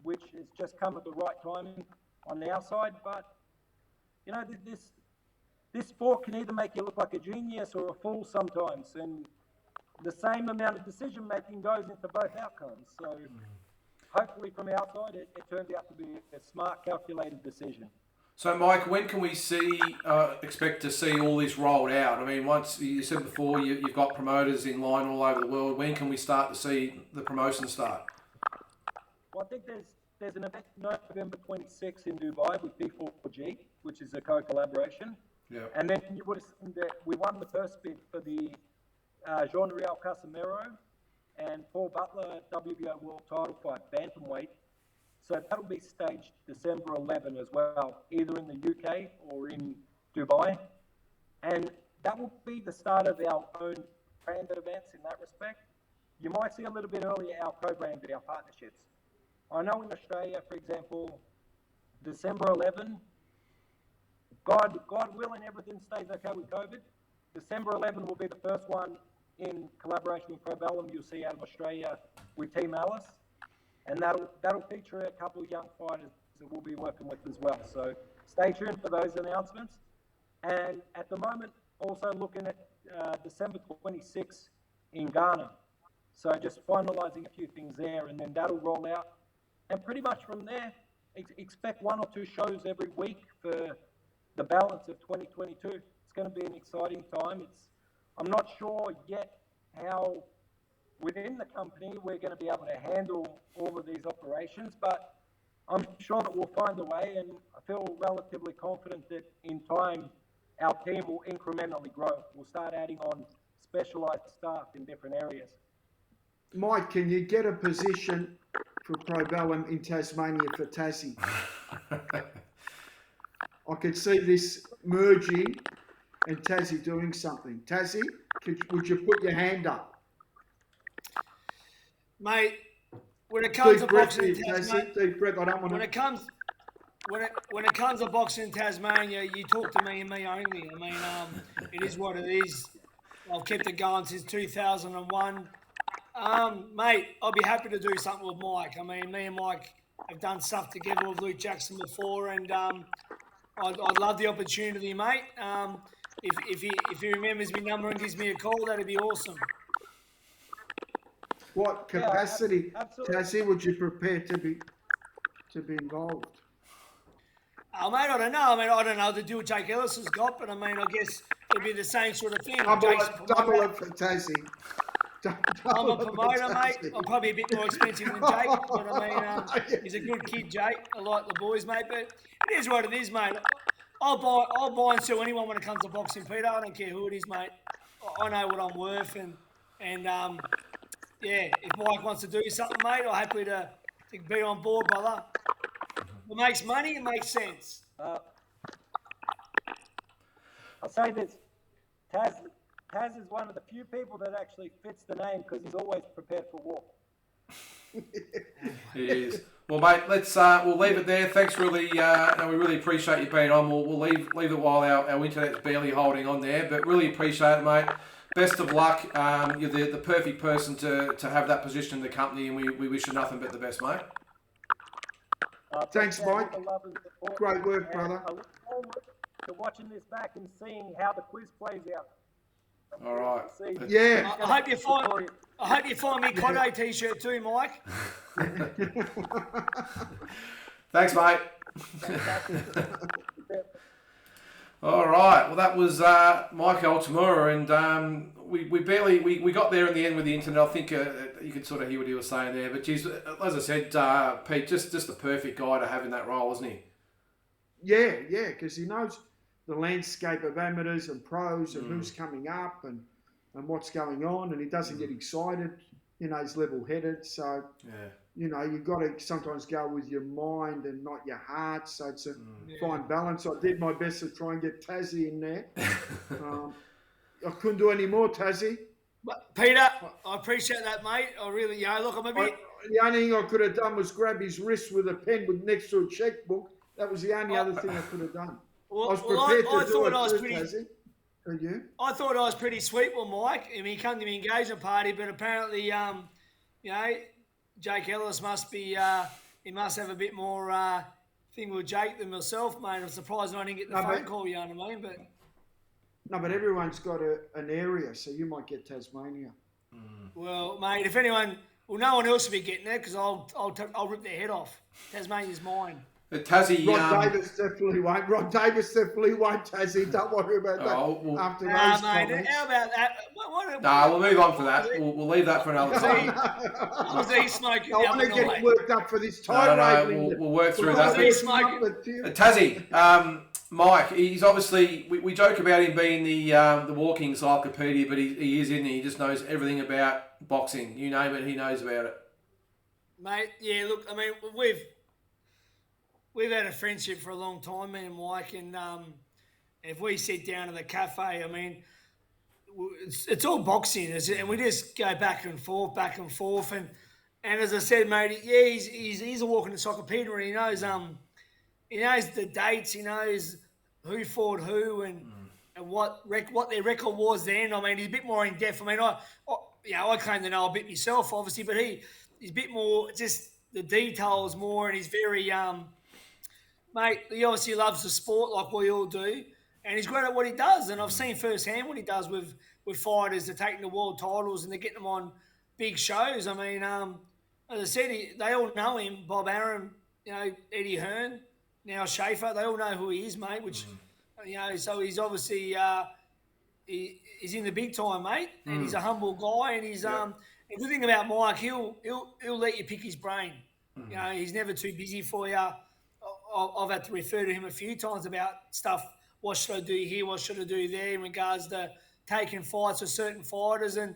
which has just come at the right timing on the outside. But, this sport can either make you look like a genius or a fool sometimes, and the same amount of decision-making goes into both outcomes. So hopefully from outside, it turns out to be a smart, calculated decision. So, Mike, when can we expect to see all this rolled out? I mean, once you said before, you've got promoters in line all over the world. When can we start to see the promotion start? Well, I think there's an event November 26th in Dubai with B4G, which is a co-collaboration. Yeah. And then you would have seen that we won the first bid for the Jean-Real Casimiro and Paul Butler WBO World Title fight, bantamweight. So that'll be staged December 11 as well, either in the UK or in Dubai. And that will be the start of our own branded events in that respect. You might see a little bit earlier our co-branded, our partnerships. I know in Australia, for example, December 11, God willing, everything stays okay with COVID. December 11 will be the first one in collaboration with Probellum you'll see out of Australia with Team Alice. And that'll feature a couple of young fighters that we'll be working with as well. So stay tuned for those announcements. And at the moment, also looking at December 26th in Ghana. So just finalising a few things there, and then that'll roll out. And pretty much from there, expect 1 or 2 shows every week for the balance of 2022. It's going to be an exciting time. I'm not sure yet how within the company we're going to be able to handle all of these operations, but I'm sure that we'll find a way, and I feel relatively confident that in time our team will incrementally grow. We'll start adding on specialised staff in different areas. Mike, can you get a position for Probellum in Tasmania for Tazzie? I could see this merging and Tazzie doing something. Tazzie, would you put your hand up? Mate, when it comes to boxing in Tasmania, deep breath. I don't want when it comes to boxing in Tasmania, you talk to me and me only. I mean, it is what it is. I've kept it going since 2001. Mate, I'd be happy to do something with Mike. I mean, me and Mike have done stuff together with Luke Jackson before, and I'd love the opportunity, mate. If he remembers my number and gives me a call, that'd be awesome. What capacity, absolutely. Tazzie, would you prepare to be involved? Oh, mate, I don't know. I mean, I don't know the deal Jake Ellis has got, but I mean, I guess it'd be the same sort of thing. Double it for Tazzie. I'm a promoter, mate. I'm probably a bit more expensive than Jake, but I mean, he's a good kid, Jake. I like the boys, mate, but it is what it is, mate. I'll buy and sell anyone when it comes to boxing, Peter. I don't care who it is, mate. I know what I'm worth, and yeah, if Mike wants to do something, mate, I'm happy to be on board, brother. It makes money, it makes sense. I'll say this, Taz is one of the few people that actually fits the name because he's always prepared for war. He is. Well, mate, we'll leave it there. Thanks, really. We really appreciate you being on. We'll leave it while our internet's barely holding on there, but really appreciate it, mate. Best of luck. You're the perfect person to have that position in the company, and we wish you nothing but the best, mate. Thanks, Mike. Great work, brother. I look forward to watching this back and seeing how the quiz plays out. All right. Yeah. I hope you find me Cotto t-shirt too, Mike. Thanks, mate. All right. Well, that was Mike Altamura, and we got there in the end with the internet. I think you could sort of hear what he was saying there. But geez, as I said, Pete, just the perfect guy to have in that role, isn't he? Yeah, because he knows the landscape of amateurs and pros and who's coming up and what's going on, and he doesn't get excited. You know, he's level-headed, so you know, you've got to sometimes go with your mind and not your heart. So it's a fine balance. I did my best to try and get Tazzie in there. I couldn't do any more, Tazzie. But Peter, I appreciate that, mate. I really, look, I'm a bit. The only thing I could have done was grab his wrist with a pen next to a checkbook. That was the only other thing I could have done. Well, I was prepared to do it too, pretty, Tazzie. And you? I thought I was pretty sweet with Mike. I mean, he came to my engagement party, but apparently, you know, Jake Ellis must be, he must have a bit more thing with Jake than myself, mate. I'm surprised I didn't get the phone call, you know what I mean? But everyone's got an area, so you might get Tasmania. Well, mate, no one else will be getting it because I'll rip their head off. Tasmania's mine. Tazzy. Rod Davis definitely won't. Rod Davis definitely won't, Tazzy. Don't worry about that. After those comments. How about that? We'll move on for that. We'll leave that for another time. Was he smoking? I want to get worked up for this tirade. We'll work through that. Tazzy, Mike, he's obviously, we joke about him being the walking encyclopedia, but he is, isn't he? He just knows everything about boxing. You name it, he knows about it. Mate, yeah, look, I mean, we've had a friendship for a long time, me and Mike, and if we sit down in the cafe, I mean, it's all boxing, and we just go back and forth, and as I said, mate, yeah, he's a walking encyclopedia, and he knows the dates, he knows who fought who, and what their record was then. I mean, he's a bit more in depth. I mean, I claim to know a bit myself, obviously, but he's a bit more just the details more, and he's very mate, he obviously loves the sport like we all do, and he's great at what he does. And I've seen firsthand what he does with fighters. They're taking the world titles and they're getting them on big shows. I mean, as I said, they all know him. Bob Arum, Eddie Hearn, now Schaefer. They all know who he is, mate. Which, so he's obviously he's in the big time, mate. And he's a humble guy. And he's the good thing about Mike, he'll let you pick his brain. He's never too busy for you. I've had to refer to him a few times about stuff. What should I do here? What should I do there in regards to taking fights with certain fighters? And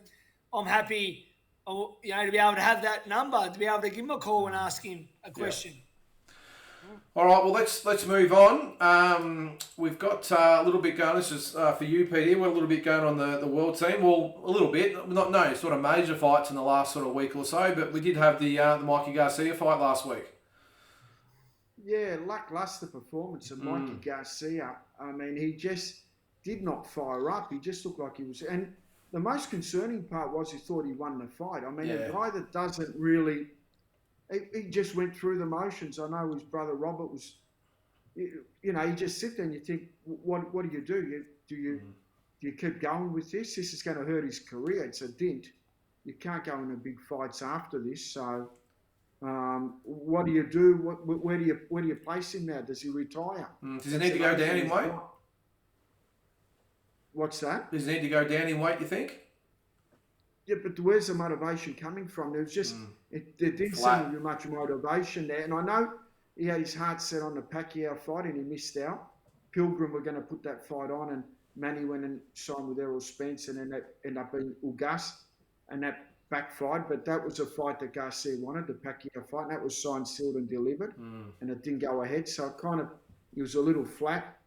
I'm happy, to be able to have that number, to be able to give him a call and ask him a question. Yeah. All right, well, let's move on. We've got a little bit going. This is for you, Pete. We're a little bit going on the world team. Well, a little bit. No sort of major fights in the last sort of week or so, but we did have the Mikey Garcia fight last week. Yeah, lackluster performance of Mikey Garcia. I mean, he just did not fire up. He just looked like he was... And the most concerning part was he thought he won the fight. I mean, a guy that doesn't really... He just went through the motions. I know his brother Robert was... You just sit there and you think, what do you do? Do you keep going with this? This is going to hurt his career. It's a dint. You can't go into big fights after this, so... what do you do? Where do you place him now? Does he retire? Does he need to go down in weight? What's that? Does he need to go down in weight, you think? Yeah, but where's the motivation coming from? There was just there didn't seem to be much motivation there. And I know he had his heart set on the Pacquiao fight and he missed out. Pilgrim were going to put that fight on, and Manny went and signed with Errol Spence, and then that ended up being Ugas, and that backfired. But that was a fight that Garcia wanted, the Pacquiao fight, and that was signed, sealed and delivered, and it didn't go ahead. So he was a little flat,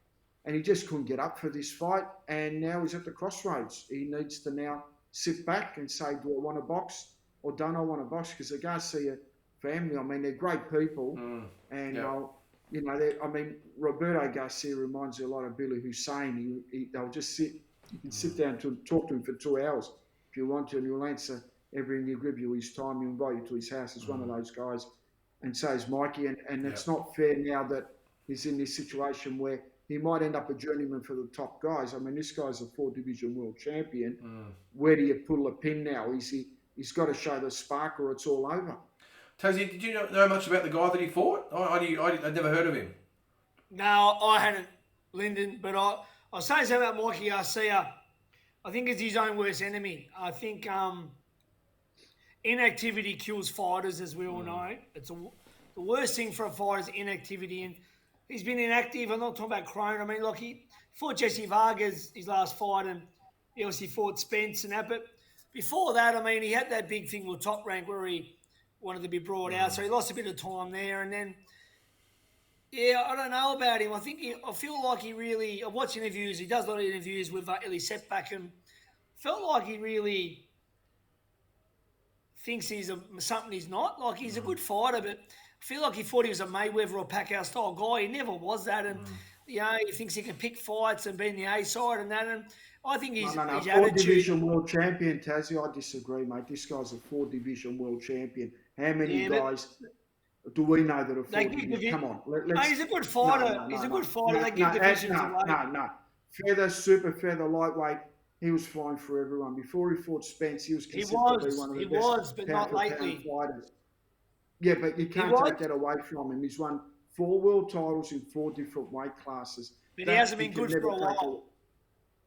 and he just couldn't get up for this fight, and now he's at the crossroads. He needs to now sit back and say, do I want to box or don't I want to box? Because the Garcia family, I mean, they're great people, and I mean, Roberto Garcia reminds me a lot of Billy Hussein. They'll just sit, you can sit down to talk to him for 2 hours if you want to, and he'll answer everything. He'll give you his time, he'll invite you to his house. He's one of those guys, and so is Mikey, and it's not fair now that he's in this situation where he might end up a journeyman for the top guys. I mean, this guy's a 4-division world champion. Where do you pull a pin now? He's got to show the spark or it's all over. Tazzy, did you know much about the guy that he fought? I'd never heard of him. No, I hadn't, Lynden, but I was saying something about Mikey Garcia. I think it's his own worst enemy. I think inactivity kills fighters, as we all know. It's the worst thing for a fighter is inactivity, and he's been inactive. I'm not talking about Coram. I mean, like, he fought Jesse Vargas his last fight, and he obviously fought Spence and that. But before that, I mean, he had that big thing with Top Rank where he wanted to be brought out, so he lost a bit of time there. And then, I don't know about him. I feel like he really... I've watched interviews. He does a lot of interviews with Eli Setback, and felt like he really thinks he's something he's not. Like, he's a good fighter, but I feel like he thought he was a Mayweather or Pacquiao style guy. He never was that, and he thinks he can pick fights and be in the A side and that. And I think his attitude... 4-division world champion, Tazzy. I disagree, mate. This guy's a 4-division world champion. How many guys do we know that are 4-division? Come on, let's... He's a good fighter. He's a good fighter. They give divisions away. No. Feather, super feather, lightweight. He was flying for everyone. Before he fought Spence, he was considered to be one of the best but not lately. fighters. Yeah, but you can't take that away from him. He's won 4 world titles in 4 different weight classes. But he hasn't been good for a while.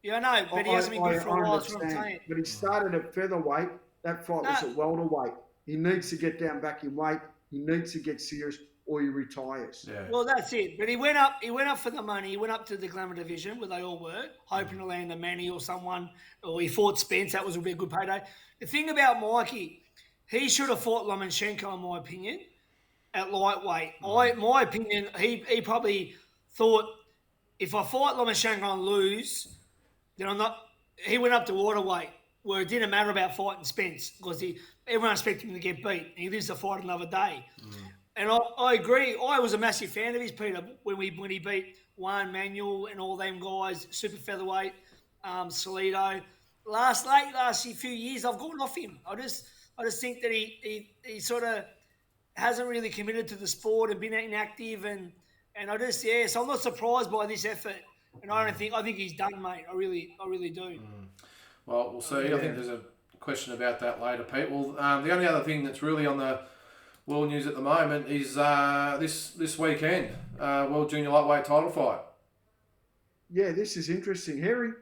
Yeah, I know, but he hasn't been good for a while, that's what I'm saying. But he started at featherweight. That fight was at welterweight. He needs to get down back in weight. He needs to get serious, or he retires. Yeah. Well, that's it. But he went up for the money. He went up to the Glamour division, where they all were, hoping to land a Manny or someone, or he fought Spence. That would be a good payday. The thing about Mikey, he should have fought Lomachenko, in my opinion, at lightweight. My opinion, he probably thought, if I fight Lomachenko and lose, then I'm not. He went up to waterweight, where it didn't matter about fighting Spence, because everyone expected him to get beat. And he lives to fight another day. And I agree. I was a massive fan of his, Peter, when he beat Juan Manuel and all them guys, super featherweight, Salido. Last few years, I've gone off him. I just think that he sort of hasn't really committed to the sport and been inactive, and so I'm not surprised by this effort. And I think he's done, mate. I really do. Well, we'll see. I think there's a question about that later, Pete. Well, the only other thing that's really on the world news at the moment is this weekend, World Junior Lightweight title fight. Yeah, this is interesting. Harry,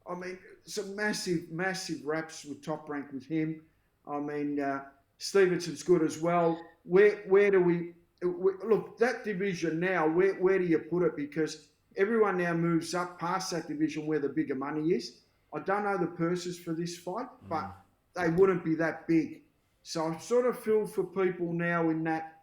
I mean, some massive raps with Top Rank with him. I mean, Stevenson's good as well. Where do we look, that division now, where do you put it? Because everyone now moves up past that division where the bigger money is. I don't know the purses for this fight, but they wouldn't be that big. So I sort of feel for people now in that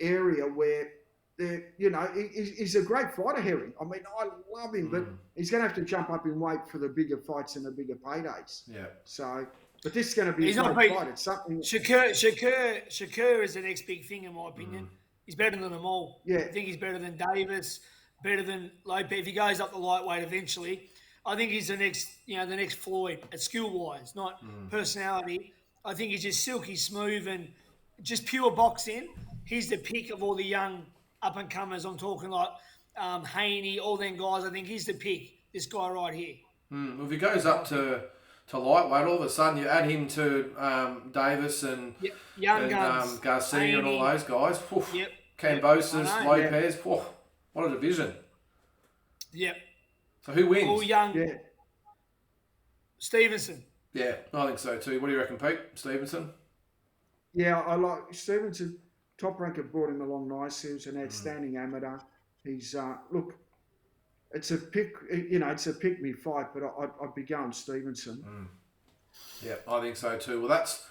area where he's a great fighter, Harry. I mean, I love him, but he's going to have to jump up in weight for the bigger fights and the bigger paydays. Yeah. So, but this is going to be a great fight. It's something. Shakur is the next big thing, in my opinion. He's better than them all. Yeah. I think he's better than Davis, better than Lopez. If he goes up the lightweight eventually, I think he's the next Floyd, at skill-wise, not personality. I think he's just silky smooth and just pure boxing. He's the pick of all the young up-and-comers. I'm talking like Haney, all them guys. I think he's the pick, this guy right here. Well, if he goes up to lightweight, all of a sudden you add him to Davis and Garcia Haney, and all those guys. Oof. Yep. Cambosis, Lopez. Yeah. Oof, what a division. Yep. So who wins? All young. Yeah. Stevenson. Yeah, I think so too. What do you reckon, Pete? Stevenson? Yeah, I like Stevenson. Top Rank have brought him along nicely. He was an outstanding amateur. He's look, it's a pick. It's a pick me fight, but I'd be going Stevenson. Yeah, I think so too. Well, that's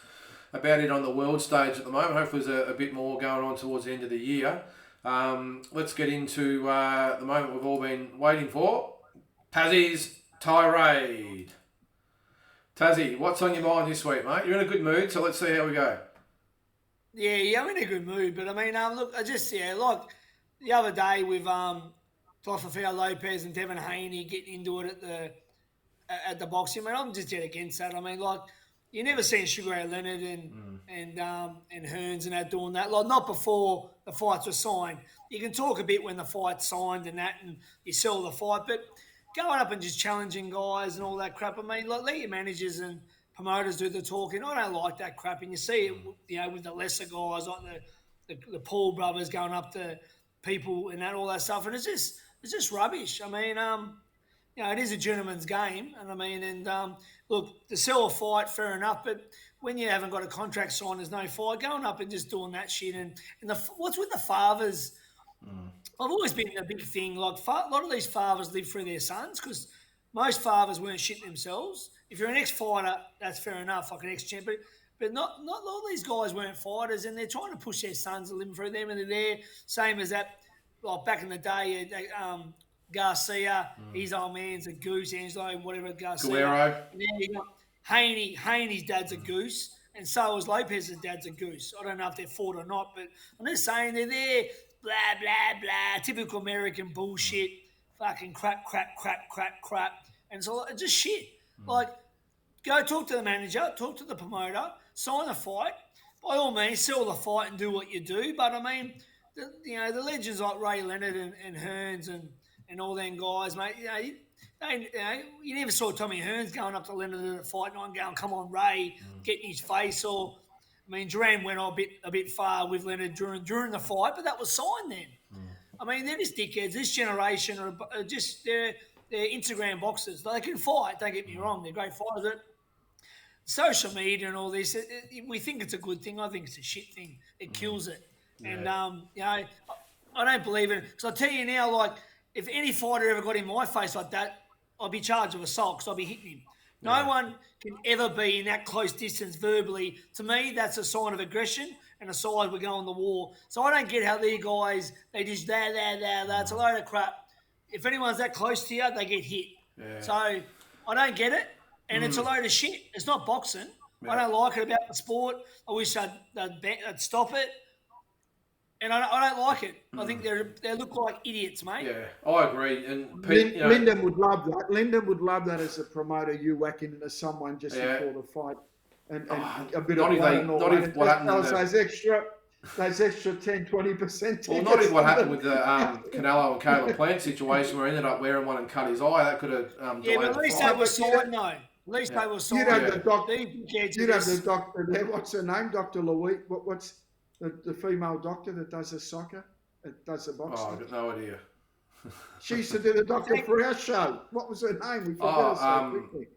about it on the world stage at the moment. Hopefully, there's a bit more going on towards the end of the year. Let's get into the moment we've all been waiting for. Tazzie's tirade. Tazzy, what's on your mind this week, mate? You're in a good mood, so let's see how we go. Yeah, I'm in a good mood, but I mean, look, like the other day with Tlofafio Lopez and Devin Haney getting into it at the boxing, man, I'm just dead against that. I mean, like, you never seen Sugar Ray Leonard and Hearns and that doing that. Like, not before the fights were signed. You can talk a bit when the fight's signed and that, and you sell the fight, but going up and just challenging guys and all that crap, I mean, like, let your managers and promoters do the talking. I don't like that crap, and you see it, with the lesser guys, like the Paul brothers going up to people and that, all that stuff, and it's just rubbish. I mean, it is a gentleman's game, and I mean, look, to sell a fight, fair enough, but when you haven't got a contract signed, there's no fight. Going up and just doing that shit, and what's with the fathers? I've always been a big thing. Like, a lot of these fathers live through their sons, because most fathers weren't shit themselves. If you're an ex-fighter, that's fair enough, like an ex-champion. But not all these guys weren't fighters, and they're trying to push their sons to live through them, and they're there. Same as that, like back in the day, Garcia, his old man's a goose, Angelo, whatever, Garcia. Guerrero. And then you got Haney's dad's a goose, and so is Lopez's dad's a goose. I don't know if they're fought or not, but I'm just saying they're there, blah, blah, blah, typical American bullshit, fucking crap. And so it's just shit. Like, go talk to the manager, talk to the promoter, sign the fight. By all means, sell the fight and do what you do. But, I mean, the legends like Ray Leonard and Hearns and all them guys, mate, you never saw Tommy Hearns going up to Leonard at a fight night and going, come on, Ray, get in his face, or mean, Duran went a bit far with Leonard during the fight, but that was signed then. I mean, they're just dickheads. This generation are just they're Instagram boxers. They can fight. Don't get me wrong; they're great fighters. But social media and all this, we think it's a good thing. I think it's a shit thing. It kills it. And you know, I don't believe it. Because I tell you now, like, if any fighter ever got in my face like that, I'd be charged with assault because I'd be hitting him. No one can ever be in that close distance verbally. To me, that's a sign of aggression and a sign we're going to war. So I don't get how these guys, they just it's a load of crap. If anyone's that close to you, they get hit. Yeah. So I don't get it, and it's a load of shit. It's not boxing. Yeah. I don't like it about the sport. I wish they'd stop it. And I don't like it. I think they look like idiots, mate. Yeah, I agree. And Pete, Lynden would love that. Lynden would love that as a promoter, you whacking into someone just before the fight, and a bit of not even what happened. Those extra 10-20%. Well, not even what happened with the Canelo and Caleb Plant situation, where he ended up wearing one and cut his eye. That could have but at least they were signed, though. At least they were signed. You'd have the doctor there. What's her name? Dr. Louise. What's the female doctor that does the soccer, that does the boxing? Oh, I've got no idea. She used to do the doctor for our show. What was her name? We forgot her so quickly.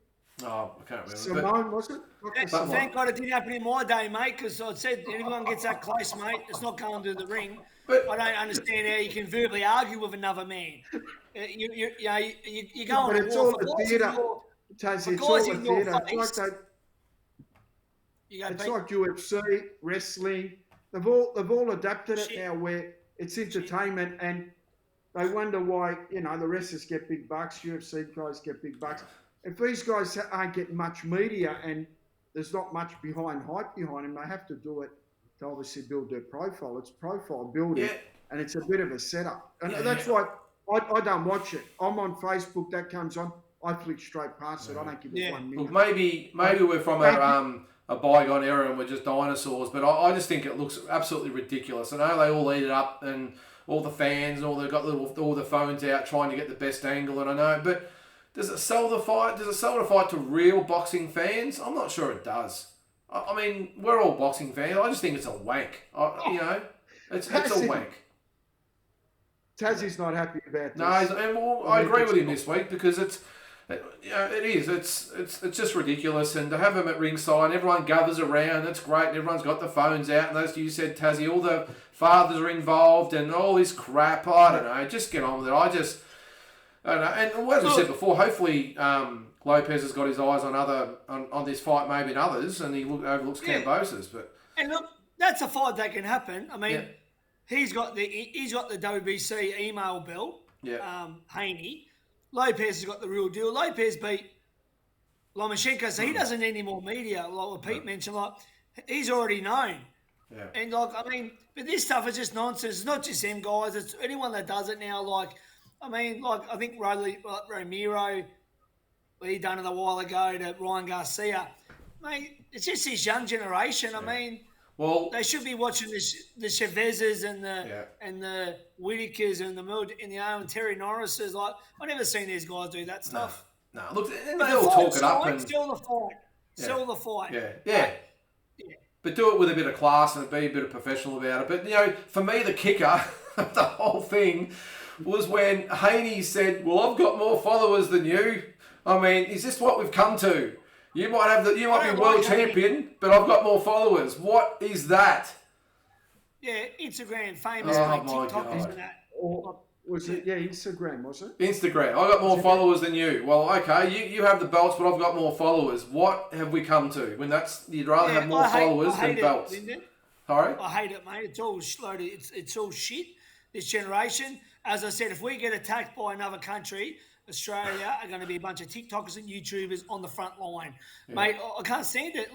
Oh, I can't remember. Simone, was it? Thank God it didn't happen in my day, mate, because I said anyone gets that close, mate, it's not going to the ring. But I don't understand how you can verbally argue with another man. You're going but it's all the theatre, Tazzy. It's all the theatre. It's like UFC, wrestling. They've all adapted it now, where it's entertainment, and they wonder why the wrestlers get big bucks, UFC guys get big bucks. If these guys aren't getting much media and there's not much hype behind them, they have to do it to obviously build their profile. It's profile building, and it's a bit of a setup. And that's why I don't watch it. I'm on Facebook, that comes on, I flick straight past it. I don't give it 1 minute. Look, maybe we're from a bygone era and we're just dinosaurs, but I just think it looks absolutely ridiculous. I know they all eat it up, and all the fans and they've got all the phones out trying to get the best angle, and I know, but does it sell the fight? Does it sell the fight to real boxing fans? I'm not sure it does. I mean, we're all boxing fans. I just think it's a wank. It's a wank. Tazzie's not happy about this. No, I agree with him this week, because it is. It's just ridiculous. And to have him at ringside, everyone gathers around. That's great. And everyone's got the phones out. And as you said, Tazzy, all the fathers are involved and all this crap. I don't know. Just get on with it. I don't know. And as we said before, hopefully Lopez has got his eyes on this fight, maybe in others, and he overlooks Cambosis. And look, that's a fight that can happen. I mean, he's got the WBC email belt. Yeah. Haney. Lopez has got the real deal. Lopez beat Lomachenko, so he doesn't need any more media. Like what Pete mentioned, he's already known. Yeah. And but this stuff is just nonsense. It's not just them guys. It's anyone that does it now. I think Ramiro, he done it a while ago to Ryan Garcia. Mate, it's just this young generation. Yeah. I mean, they should be watching the Chavezes and the Whitakers and the Terry Norrises. I've never seen these guys do that stuff. No. Look, they all talk it up and sell the fight. Yeah. Sell the fight. Yeah. But do it with a bit of class and be a bit of professional about it. But for me, the kicker of the whole thing was when Haney said, "Well, I've got more followers than you." I mean, is this what we've come to? You might be world champion, but I've got more followers. What is that? Yeah, Instagram, famous TikTokers and that. Or was it? Yeah, Instagram, was it? Instagram. I got more followers than you. Well, okay, you have the belts, but I've got more followers. What have we come to? When you'd rather have more followers than belts. Sorry? I hate it, mate. It's all loaded. It's all shit. This generation. As I said, if we get attacked by another country, Australia are going to be a bunch of TikTokers and YouTubers on the front line. Yeah. Mate, I can't stand it.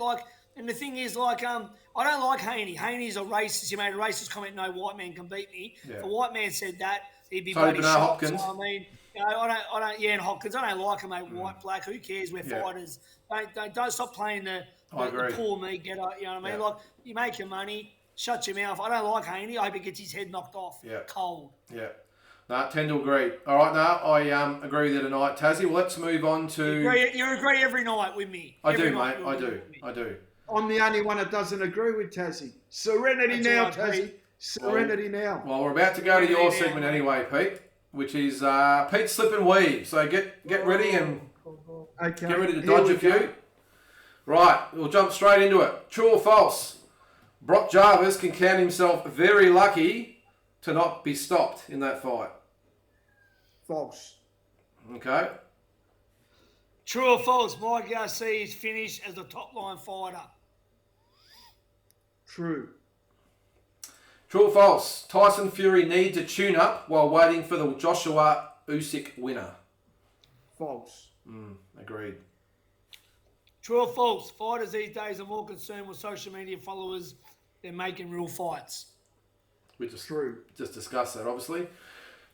And the thing is, I don't like Haney. Haney's a racist. He made a racist comment, no white man can beat me. Yeah. If a white man said that, he'd be bloody shocked. Hopkins. So, I mean, and Hopkins. I don't like him, mate. White, black, who cares? We're fighters. Don't stop playing the poor me getter. You know what I mean? You make your money, shut your mouth. I don't like Haney. I hope he gets his head knocked off. Yeah. Cold. Yeah. No, tend to agree. All right, I agree with you tonight, Tazzy. Well, let's move on to... You agree every night with me. I do, mate. I do. I'm the only one that doesn't agree with Tazzy. Serenity That's now, right, Tazzy. Pete. Serenity now. Well, we're about to go to your Serenity segment now. anyway, Pete, which is Pete's Slip and Weave. So get ready and Okay. get ready to here dodge we a few. go. Right, we'll jump straight into it. True or false? Brock Jarvis can count himself very lucky to not be stopped in that fight. False. Okay. True or false? Mike Garcia is finished as a top line fighter. True. True or false? Tyson Fury needs a tune-up while waiting for the Joshua Usyk winner. False. Agreed. True or false? Fighters these days are more concerned with social media followers than making real fights. We just True. discussed that, obviously.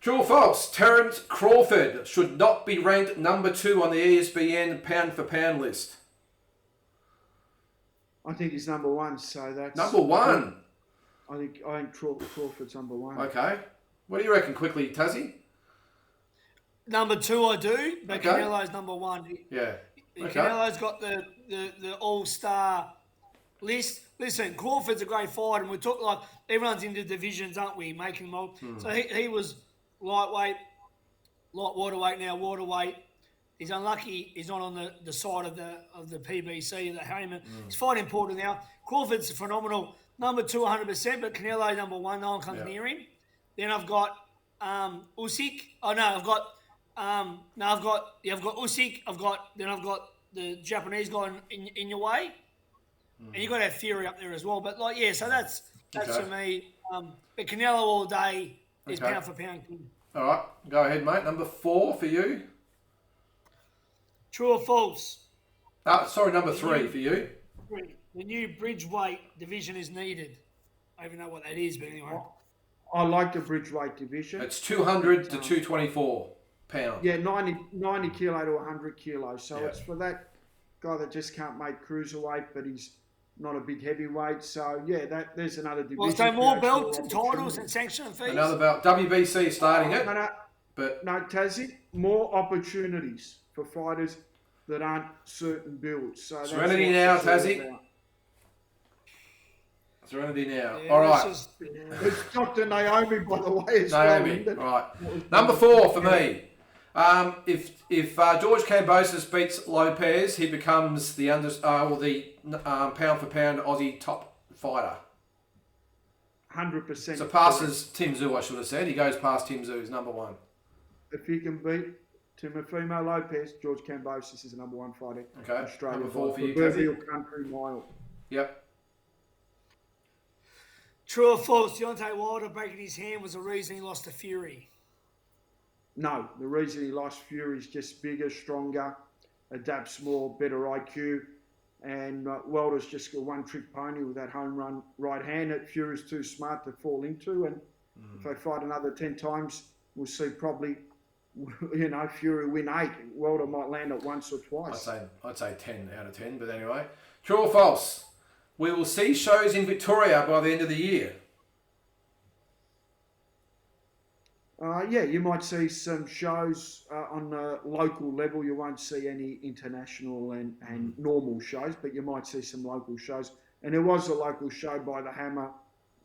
True or false? Terence Crawford should not be ranked number 2 on the ESPN pound-for-pound list. I think he's number 1, so that's... Number 1? I think Crawford's number 1. Okay. What do you reckon quickly, Tazzy? Number 2 I do, but Okay. Canelo's number 1. Yeah. Okay. Canelo's got the all-star list. Listen, Crawford's a great fighter, and we talk like everyone's into divisions, aren't we? Making them all. So he was lightweight, light waterweight now, waterweight. He's unlucky he's not on the side of the PBC, the Heyman. He's fighting important now. Crawford's phenomenal. Number 2, 100%, but Canelo number 1, no one comes near him. Then I've got Usyk. Oh no, I've got Usyk. I've got the Japanese guy in your way, and you got to have Fury up there as well. But so that's Okay. for me. But Canelo all day is Okay. pound for pound king. All right. Go ahead, mate. Number 4 for you. True or false? Number 3 for you. The new bridgeweight division is needed. I don't even know what that is, but anyway. I like the bridgeweight division. It's 200 to 224 pounds. Yeah, 90 kilo to 100 kilos. So Yeah. it's for that guy that just can't make cruiserweight, but he's not a big heavyweight. So yeah, there's another division. Well, so more for belts and actual titles opportunity. and sanction fees. Another belt. WBC starting it. But No, Tazzy, more opportunities for fighters that aren't certain builds. So that's Serenity what now, it's all Tazzy. about. Serenity now. Yeah, All let's right. just- It's Dr. Naomi, by the way, as Naomi. well. All right. Number 4 for me. If George Kambosos beats Lopez, he becomes the pound for pound Aussie top fighter. 100%. Surpasses Tim Tszyu, I should have said. He goes past Tim Tszyu, he's number 1. If he can beat Timofimo Lopez, George Kambosos is the number 1 fighter. Okay. in Australia. Number 4 for you, Proverbial Tazzy. country mile. Yep. True or false? Deontay Wilder breaking his hand was the reason he lost to Fury. No, the reason he lost Fury is just bigger, stronger, adapts more, better IQ, and Wilder's just a one-trick pony with that home run right hand that Fury's too smart to fall into, and if they fight another 10 times, we'll see probably, Fury win 8. Wilder might land it once or twice. I'd say 10 out of 10, but anyway. True or false? We will see shows in Victoria by the end of the year. Yeah, you might see some shows on the local level. You won't see any international and normal shows, but you might see some local shows. And there was a local show by the Hammer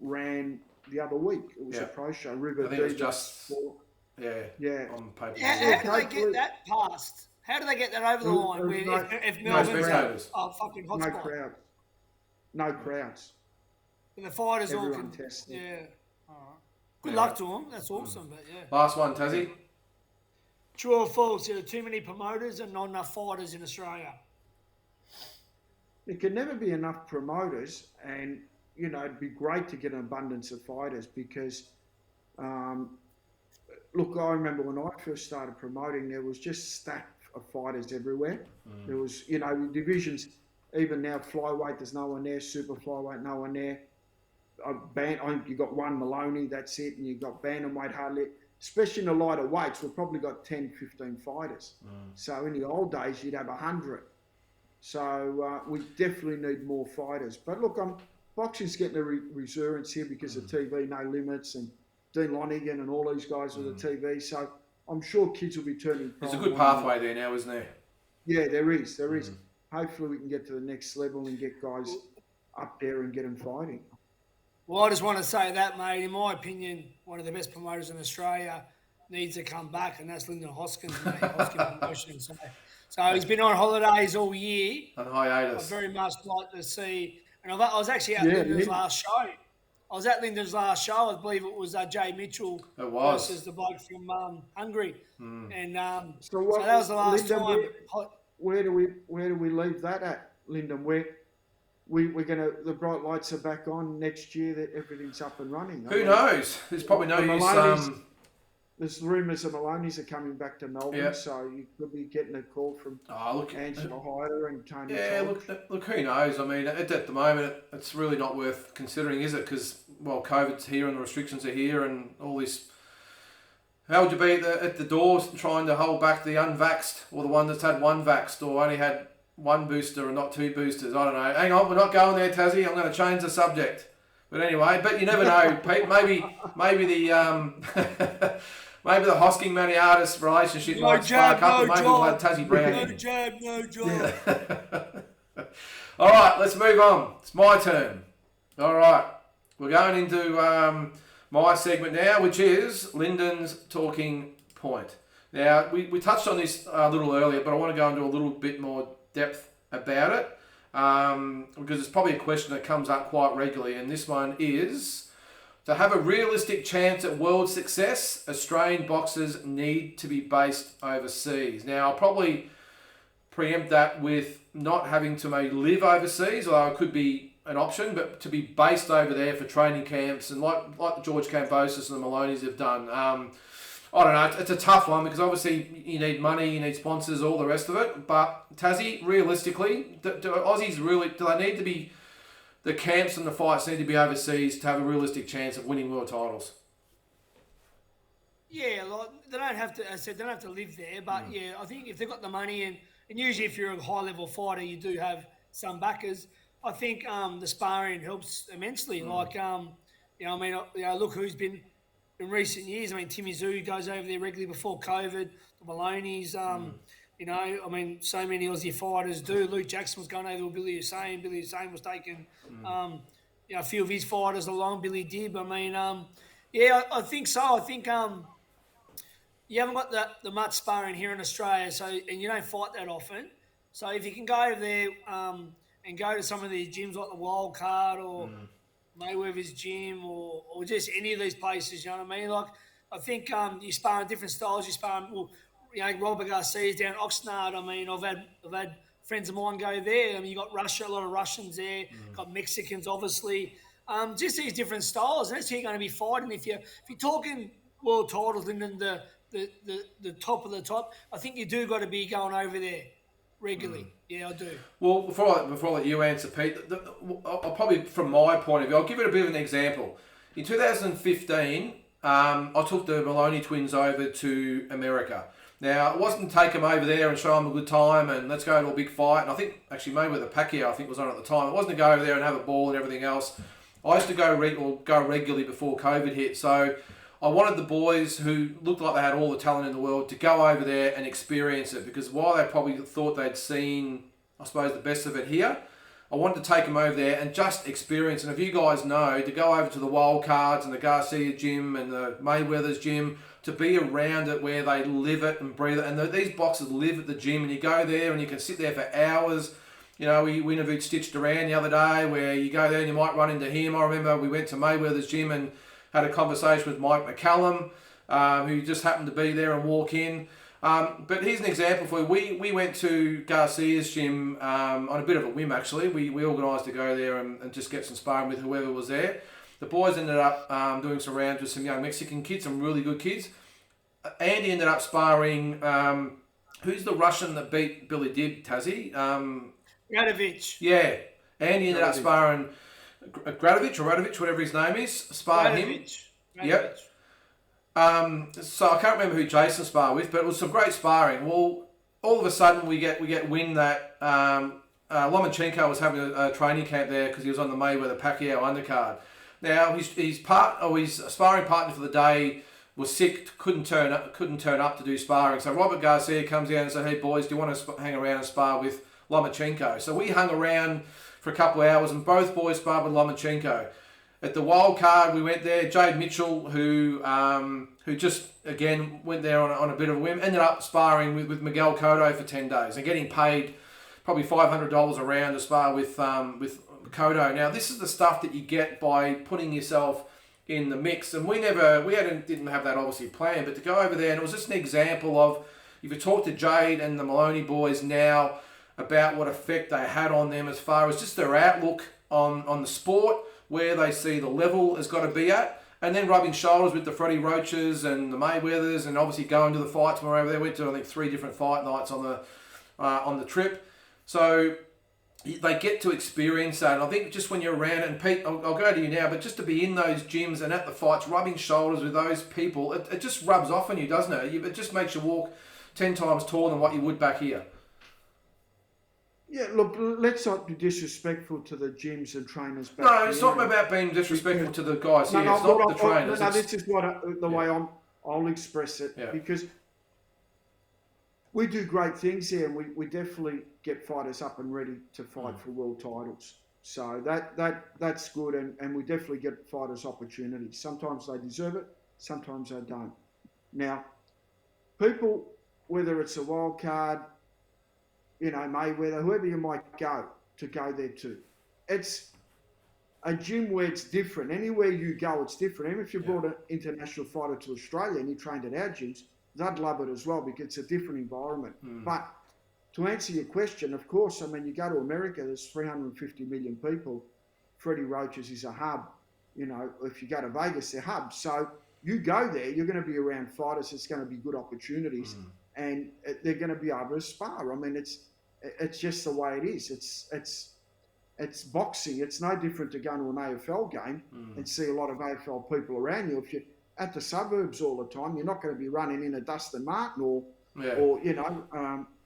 ran the other week. It was a pro show. River I think it was Divas just for- yeah on paper. How do they get that passed? How do they get that over the line? There's If no Melbourne's spectators. fucking no hotspot. crowds. No crowds. And the fighters all Everyone can. tested. Yeah. All right. Good luck to them. That's awesome. But yeah. Last one, Tazzy. True or false? There are too many promoters and not enough fighters in Australia. There can never be enough promoters, and it'd be great to get an abundance of fighters because, look, I remember when I first started promoting, there was just stacked of fighters everywhere. There was, divisions. Even now, flyweight, there's no one there. Super flyweight, no one there. I think you got one Maloney, that's it, and you got bantamweight hardly. Especially in the lighter weights, we've probably got 10, 15 fighters. So in the old days, you'd have 100. So we definitely need more fighters. But look, boxing's getting a resurgence here because of TV, No Limits, and Dean Lonigan and all these guys with the TV. So I'm sure kids will be turning pro. There's a good pathway there now, isn't there? Yeah, there is. hopefully we can get to the next level and get guys up there and get them fighting. Well, I just want to say that, mate. In my opinion, one of the best promoters in Australia needs to come back, and that's Lynden Hoskins, mate. Hoskins Promotion. So he's been on holidays all year. On hiatus. I'd very much like to see. And I was actually at Linden's last show. I was at Linden's last show. I believe it was Jay Mitchell versus the bloke from Hungary. And so that was the last Lynden, time. Where do we leave that at, Lynden? We're gonna, the bright lights are back on next year, that everything's up and running. Who knows? There's probably no use. There's rumours the Maloney's are coming back to Melbourne, so you could be getting a call from Angela Hyder and Tony. Yeah, look, who knows? I mean, at the moment, it's really not worth considering, is it? Because, well, COVID's here and the restrictions are here and all this. How would you be at the doors trying to hold back the unvaxxed or the one that's had one vaxxed or only had one booster and not two boosters? I don't know. Hang on, we're not going there, Tazzy. I'm going to change the subject. But anyway, but you never know, Pete. Maybe the maybe the Hosking Maniatis relationship might spark up, and maybe we'll have Tazzy Brown. No jab, no job. Yeah. All right, let's move on. It's my turn. All right, we're going into my segment now, which is Lynden's talking point. Now, we touched on this a little earlier, but I want to go into a little bit more depth about it, because it's probably a question that comes up quite regularly, and this one is, to have a realistic chance at world success, Australian boxers need to be based overseas. Now, I'll probably preempt that with not having to maybe live overseas, although it could be an option, but to be based over there for training camps, and like the George Cambosis and the Maloney's have done. I don't know, it's a tough one because obviously you need money, you need sponsors, all the rest of it. But Tazzy, realistically, do Aussies really, do they need to be, the camps and the fights need to be overseas to have a realistic chance of winning world titles? Yeah, like, they don't have to, as I said, they don't have to live there, but yeah, I think if they've got the money, and usually if you're a high-level fighter, you do have some backers. I think the sparring helps immensely. Like, look who's been in recent years. I mean, Timmy Zhu goes over there regularly before COVID. The Maloney's, so many Aussie fighters do. Luke Jackson was going over with Billy Hussein. Billy Hussein was taking, a few of his fighters along. Billy Dibb. I mean, I think so. I think you haven't got the much sparring here in Australia, and you don't fight that often. So if you can go over there and go to some of these gyms like the Wild Card or Mayweather's gym or just any of these places, you know what I mean? Like, I think you spar in different styles. You spar, Robert Garcia's down Oxnard. I mean, I've had friends of mine go there. I mean, you got Russia, a lot of Russians there. Got Mexicans, obviously. Just these different styles, and that's who you're going to be fighting. If you're talking world titles and then the top of the top, I think you do got to be going over there regularly. Yeah, I do. Well, before I let you answer, Pete, I'll probably, from my point of view, I'll give it a bit of an example. In 2015, I took the Maloney twins over to America. Now, it wasn't take them over there and show them a good time and let's go to a big fight. And I think, actually, maybe with the Pacquiao, I think was on at the time. It wasn't to go over there and have a ball and everything else. I used to go regularly before COVID hit. So I wanted the boys who looked like they had all the talent in the world to go over there and experience it, because while they probably thought they'd seen, I suppose, the best of it here, I wanted to take them over there and just experience. And if you guys know, to go over to the Wild Cards and the Garcia gym and the Mayweather's gym, to be around it where they live it and breathe it. And these boxers live at the gym, and you go there and you can sit there for hours. You know, we interviewed Stitch Duran the other day, where you go there and you might run into him. I remember we went to Mayweather's gym and had a conversation with Mike McCallum, who just happened to be there and walk in. But here's an example for you. We went to Garcia's gym on a bit of a whim, actually. We organised to go there and just get some sparring with whoever was there. The boys ended up doing some rounds with some young Mexican kids, some really good kids. Andy ended up sparring, who's the Russian that beat Billy Dibb, Tazzy? Radovich. Yeah. Andy ended up sparring Radovich, whatever his name is. Sparred him. Yep. So I can't remember who Jason sparred with, but it was some great sparring. Well, all of a sudden we get wind that Lomachenko was having a training camp there because he was on the Mayweather Pacquiao undercard. Now his sparring partner for the day was sick, couldn't turn up to do sparring. So Robert Garcia comes down and said, "Hey boys, do you want to hang around and spar with Lomachenko. So we hung around for a couple of hours, and both boys sparred with Lomachenko. At the wild card, we went there. Jade Mitchell, who just again went there on a bit of a whim, ended up sparring with Miguel Cotto for 10 days and getting paid probably $500 a round to spar with Cotto. Now, this is the stuff that you get by putting yourself in the mix, and we didn't have that obviously planned, but to go over there, and it was just an example of, if you talk to Jade and the Maloney boys now about what effect they had on them as far as just their outlook on the sport, where they see the level has got to be at, and then rubbing shoulders with the Freddie Roaches and the Mayweathers, and obviously going to the fights when we were over there. Went to, I think, 3 different fight nights on the trip. So they get to experience that. And I think just when you're around it, and Pete, I'll go to you now, but just to be in those gyms and at the fights, rubbing shoulders with those people, it just rubs off on you, doesn't it? It just makes you walk 10 times taller than what you would back here. Yeah, look, let's not be disrespectful to the gyms and trainers back No, it's not about being disrespectful to the guys here. It's not the trainers. No, this is the way I'll express it, because we do great things here, and we definitely get fighters up and ready to fight for world titles. So that's good, and we definitely get fighters opportunities. Sometimes they deserve it, sometimes they don't. Now, people, whether it's a wild card, Mayweather, whoever you might go there to, it's a gym where it's different. Anywhere you go, it's different. Even if you brought an international fighter to Australia and he trained at our gyms, they'd love it as well, because it's a different environment. But to answer your question, of course, I mean, you go to America, there's 350 million people. Freddie Roaches is a hub. If you go to Vegas, they're hubs. So you go there, you're going to be around fighters. It's going to be good opportunities, and they're going to be able to spar. I mean, it's just the way it is. It's boxing. It's no different to going to an AFL game and see a lot of AFL people around you. If you're at the suburbs all the time, you're not going to be running in a Dustin Martin or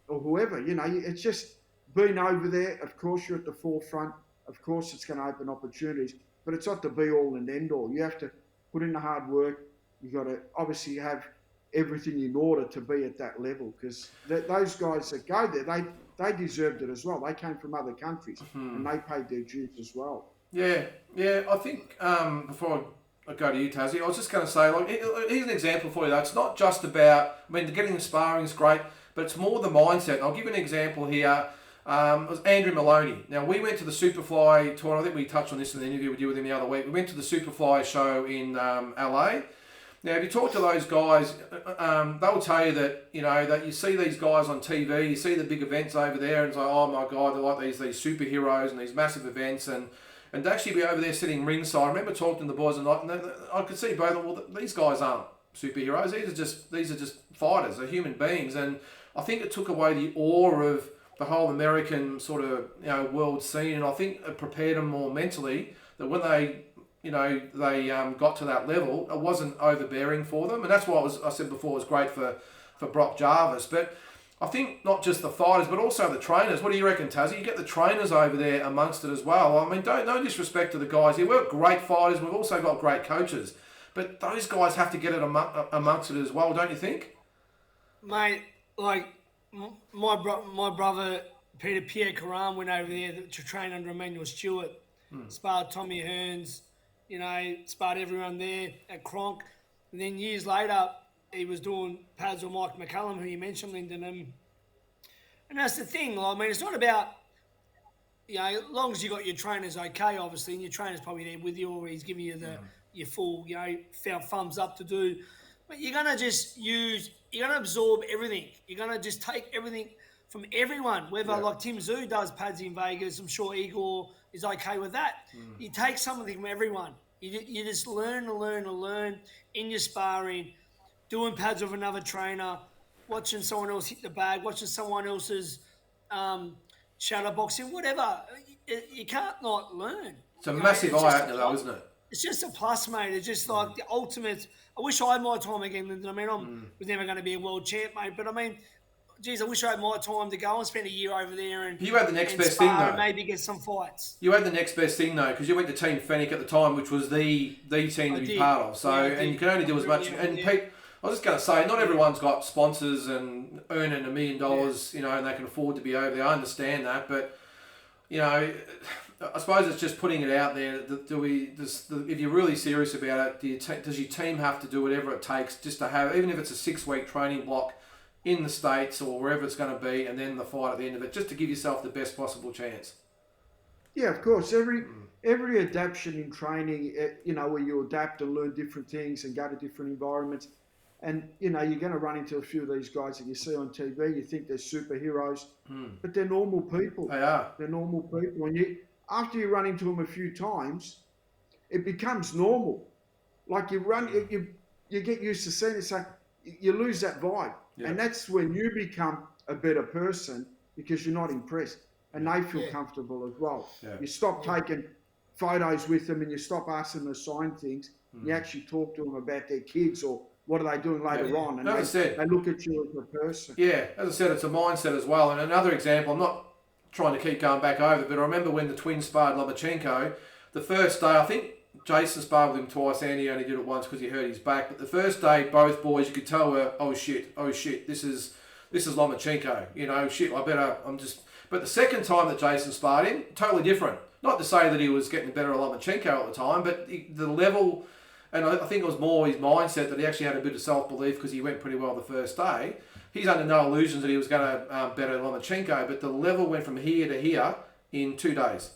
whoever. It's just being over there. Of course, you're at the forefront. Of course, it's going to open opportunities, but it's not the be all and end all. You have to put in the hard work. You got to obviously have everything in order to be at that level, because those guys that go there, they deserved it as well. They came from other countries and they paid their dues as well. Yeah. I think before I go to you, Tazzy, I was just going to say, here's an example for you, though. It's not just about, getting the sparring is great, but it's more the mindset. And I'll give you an example here. It was Andrew Maloney. Now, we went to the Superfly tour. I think we touched on this in the interview we did with him the other week. We went to the Superfly show in LA. Now, if you talk to those guys, they'll tell you that, that you see these guys on TV, you see the big events over there, and it's like, oh my God, they're like these superheroes and these massive events, and to actually be over there sitting ringside. I remember talking to the boys, and I could see both of them, well, these guys aren't superheroes, these are just fighters, they're human beings, and I think it took away the awe of the whole American sort of, world scene, and I think it prepared them more mentally that when they got to that level, it wasn't overbearing for them. And that's why I said before, it was great for Brock Jarvis. But I think not just the fighters, but also the trainers. What do you reckon, Tazzy? You get the trainers over there amongst it as well. I mean, no disrespect to the guys here. We've got great fighters. We've also got great coaches. But those guys have to get it amongst it as well, don't you think? Mate, my brother, Pierre Coram, went over there to train under Emmanuel Stewart. Sparred Tommy Hearns, sparred everyone there at Cronk. And then years later, he was doing pads with Mike McCullum, who you mentioned, Lynden. And that's the thing. It's not about, as long as you got your trainers okay, obviously, and your trainer's probably there with you, or he's giving you your full, thumbs up to do. But you're going to absorb everything. You're going to just take everything from everyone, whether like Tim Tszyu does pads in Vegas, I'm sure Igor is okay with that. You take something from everyone. You just learn in your sparring, doing pads with another trainer, watching someone else hit the bag, watching someone else's shadow boxing, whatever. You can't not learn. It's a massive eye-opener though, isn't it? It's just a plus, mate. It's just like the ultimate. I wish I had my time again, Lynden. I was never going to be a world champ, mate, but geez, I wish I had my time to go and spend a year over there and you had the next best thing though. Maybe get some fights. You had the next best thing though, because you went to Team Fennec at the time, which was the team to be part of. So and you can only do as much. And Pete, I was just going to say, not everyone's got sponsors and earning $1 million, you know, and they can afford to be over there. I understand that, but, you know, I suppose it's just putting it out there. If you're really serious about it, does your team have to do whatever it takes just to have, even if it's a 6-week training block in the States or wherever it's going to be, and then the fight at the end of it, just to give yourself the best possible chance? Yeah, of course. Every adaptation in training, you know, where you adapt and learn different things and go to different environments. And, you know, you're going to run into a few of these guys that you see on TV. You think they're superheroes, but they're normal people. They are. They're normal people. And after you run into them a few times, it becomes normal. Like you get used to seeing it, so you lose that vibe. Yeah. And that's when you become a better person because you're not impressed. And they feel comfortable as well. Yeah. You stop taking photos with them and you stop asking them to sign things. You actually talk to them about their kids or what are they doing later on, and they look at you as a person. Yeah, as I said, it's a mindset as well. And another example, I'm not trying to keep going back over, but I remember when the twins sparred Lomachenko, the first day, I think Jason sparred with him twice, Andy only did it once because he hurt his back, but the first day, both boys, you could tell were, oh shit, this is Lomachenko, you know, but the second time that Jason sparred him, totally different. Not to say that he was getting better at Lomachenko at the time, but the level... And I think it was more his mindset that he actually had a bit of self-belief because he went pretty well the first day. He's under no illusions that he was going to better Lomachenko, but the level went from here to here in 2 days.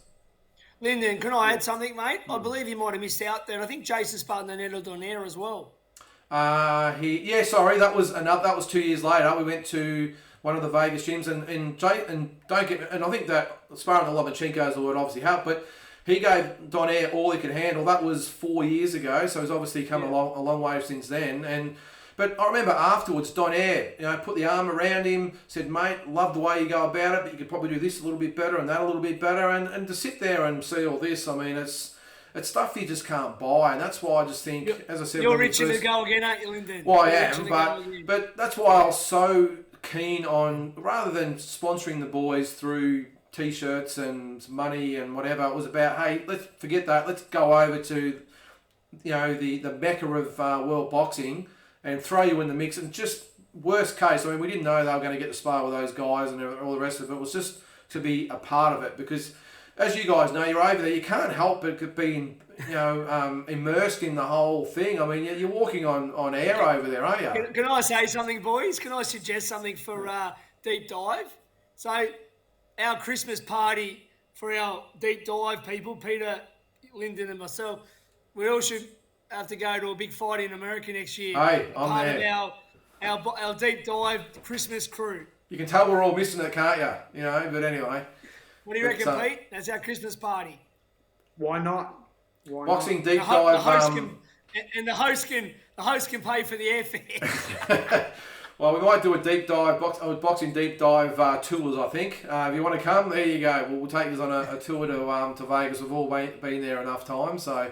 Lynden, can I add something, mate? I believe you might have missed out there. I think Jason's part in the Nether Donaire as well. That was 2 years later. We went to one of the Vegas gyms, and I think that sparring the Lomachenko's would obviously help, but he gave Donaire all he could handle. That was 4 years ago, so he's obviously come a long way since then. But I remember afterwards, Donaire, you know, put the arm around him, said, "Mate, love the way you go about it, but you could probably do this a little bit better and that a little bit better." And to sit there and see all this, I mean, it's stuff you just can't buy, and that's why I just think, as I said, you're itching to go again, aren't you, Lynden? Well, I am, but that's why I was so keen on, rather than sponsoring the boys through T-shirts and money and whatever, it was about, hey, let's forget that. Let's go over to, you know, the mecca of world boxing and throw you in the mix. And just worst case, I mean, we didn't know they were going to get to spar with those guys and all the rest of it. It was just to be a part of it because, as you guys know, you're over there. You can't help but being, you know, immersed in the whole thing. I mean, you're walking on air over there, aren't you? Can I say something, boys? Can I suggest something for deep dive? So, our Christmas party for our deep dive people, Peter, Lynden and myself, we all should have to go to a big fight in America next year. Hey, I'm part there. Of our deep dive Christmas crew. You can tell we're all missing it, can't you? You know, but anyway. What do you reckon, Pete? That's our Christmas party. Why not? Boxing deep dive. The host can pay for the airfare. Well, we might do a deep dive, boxing deep dive tours, I think. If you want to come, there you go. We'll take us on a tour to Vegas. We've all been there enough time. So,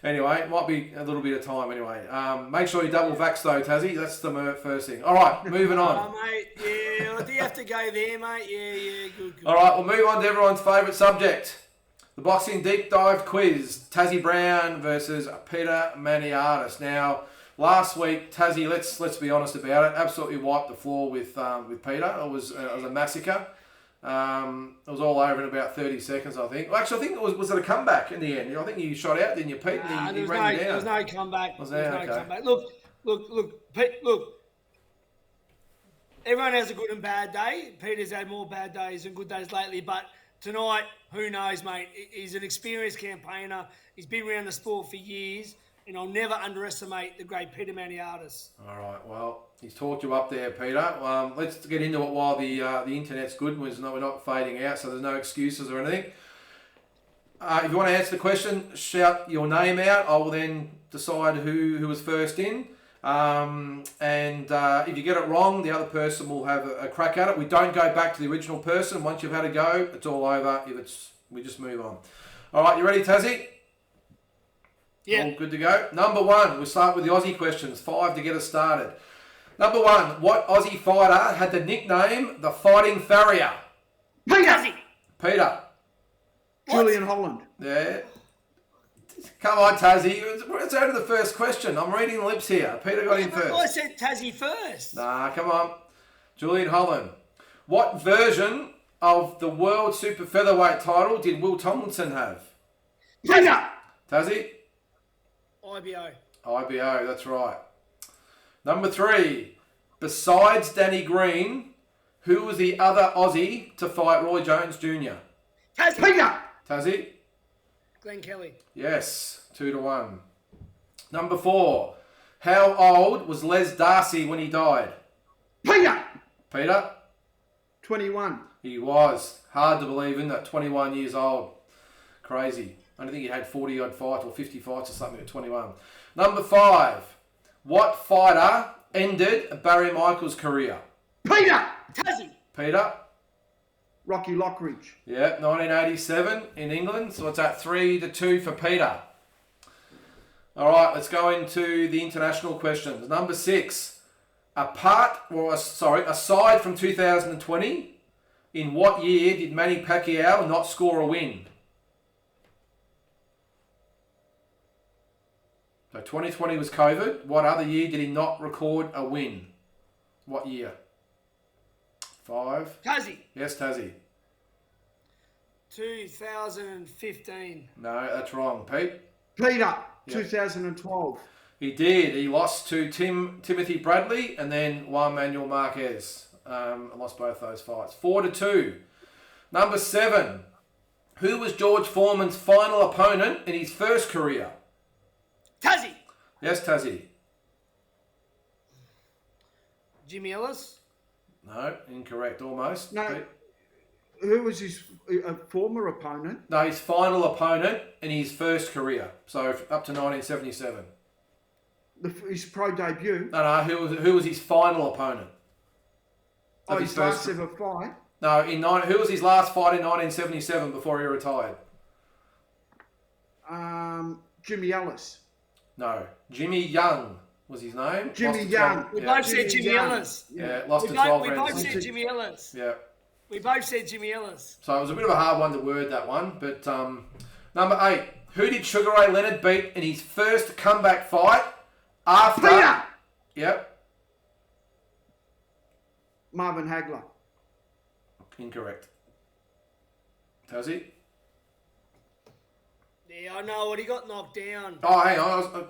anyway, it might be a little bit of time anyway. Make sure you double vax though, Tazzy. That's the first thing. All right, moving on. Oh, mate, yeah. Do you have to go there, mate? Yeah, good. All right, we'll move on to everyone's favourite subject. The boxing deep dive quiz. Tazzy Brown versus Peter Maniatis. Now, last week, Tazzy, let's be honest about it, absolutely wiped the floor with Peter. It was a massacre. It was all over in about 30 seconds, I think. Well, actually, I think was it a comeback in the end? I think you shot out, didn't you, Pete? There was no comeback. Comeback. Look, Pete, look. Everyone has a good and bad day. Peter's had more bad days than good days lately, but tonight, who knows, mate? He's an experienced campaigner. He's been around the sport for years. And I'll never underestimate the great Peter Maniatis. All right, well, he's talked you up there, Peter. Let's get into it while the internet's good. We're not fading out, so there's no excuses or anything. If you want to answer the question, shout your name out. I will then decide who was first in. And if you get it wrong, the other person will have a crack at it. We don't go back to the original person. Once you've had a go, it's all over. We just move on. All right, you ready, Tazzy? Yeah. All good to go. Number one, we'll start with the Aussie questions. 5 to get us started. Number one, what Aussie fighter had the nickname the Fighting Farrier? Peter. Peter. Julian Holland. Yeah. Come on, Tazzy. It's out of the first question. I'm reading the lips here. Peter got in first. I said Tazzy first. Nah, come on. Julian Holland. What version of the World Super Featherweight title did Will Tomlinson have? Peter! Tazzy? IBO. IBO, that's right. Number 3. Besides Danny Green, who was the other Aussie to fight Roy Jones Jr.? Tazzy. Peter! Tazzy? Glenn Kelly. Yes, 2-1. Number 4. How old was Les Darcy when he died? Peter! Peter? 21. He was. Hard to believe, isn't it? 21 years old. Crazy. I don't think he had 40-odd fights or 50 fights or something at 21. Number 5. What fighter ended Barry Michaels' career? Peter! Tazzy. Peter? Rocky Lockridge. Yeah, 1987 in England. So it's at 3-2 for Peter. All right, let's go into the international questions. Number 6. Aside from 2020, in what year did Manny Pacquiao not score a win? So 2020 was COVID. What other year did he not record a win? What year? 5. Tazzy. Yes, Tazzy. 2015. No, that's wrong. Pete? Peter, 2012. He did. He lost to Timothy Bradley and then Juan Manuel Marquez. Lost both those fights. 4-2. Number 7. Who was George Foreman's final opponent in his first career? Tazzy. Yes, Tazzy. Jimmy Ellis. No, incorrect almost. No. Pete? Who was his former opponent? No, his final opponent in his first career. So up to 1977. His pro debut. No, who was his final opponent? Oh, Of his last ever fight. No, who was his last fight in 1977 before he retired? Jimmy Ellis. No, Jimmy Young was his name. Jimmy Lost to Young. 12 We yeah. both said Jimmy Young. Ellis. Yeah, lost We to both, 12 we rounds. both said Jimmy Ellis. Yeah. We both said Jimmy Ellis. So it was a bit of a hard one to word, that one. But number 8. Who did Sugar Ray Leonard beat in his first comeback fight after... Peter! Yep. Marvin Hagler. Incorrect. Tazzy? Yeah, I know what he got knocked down. Oh, hang on.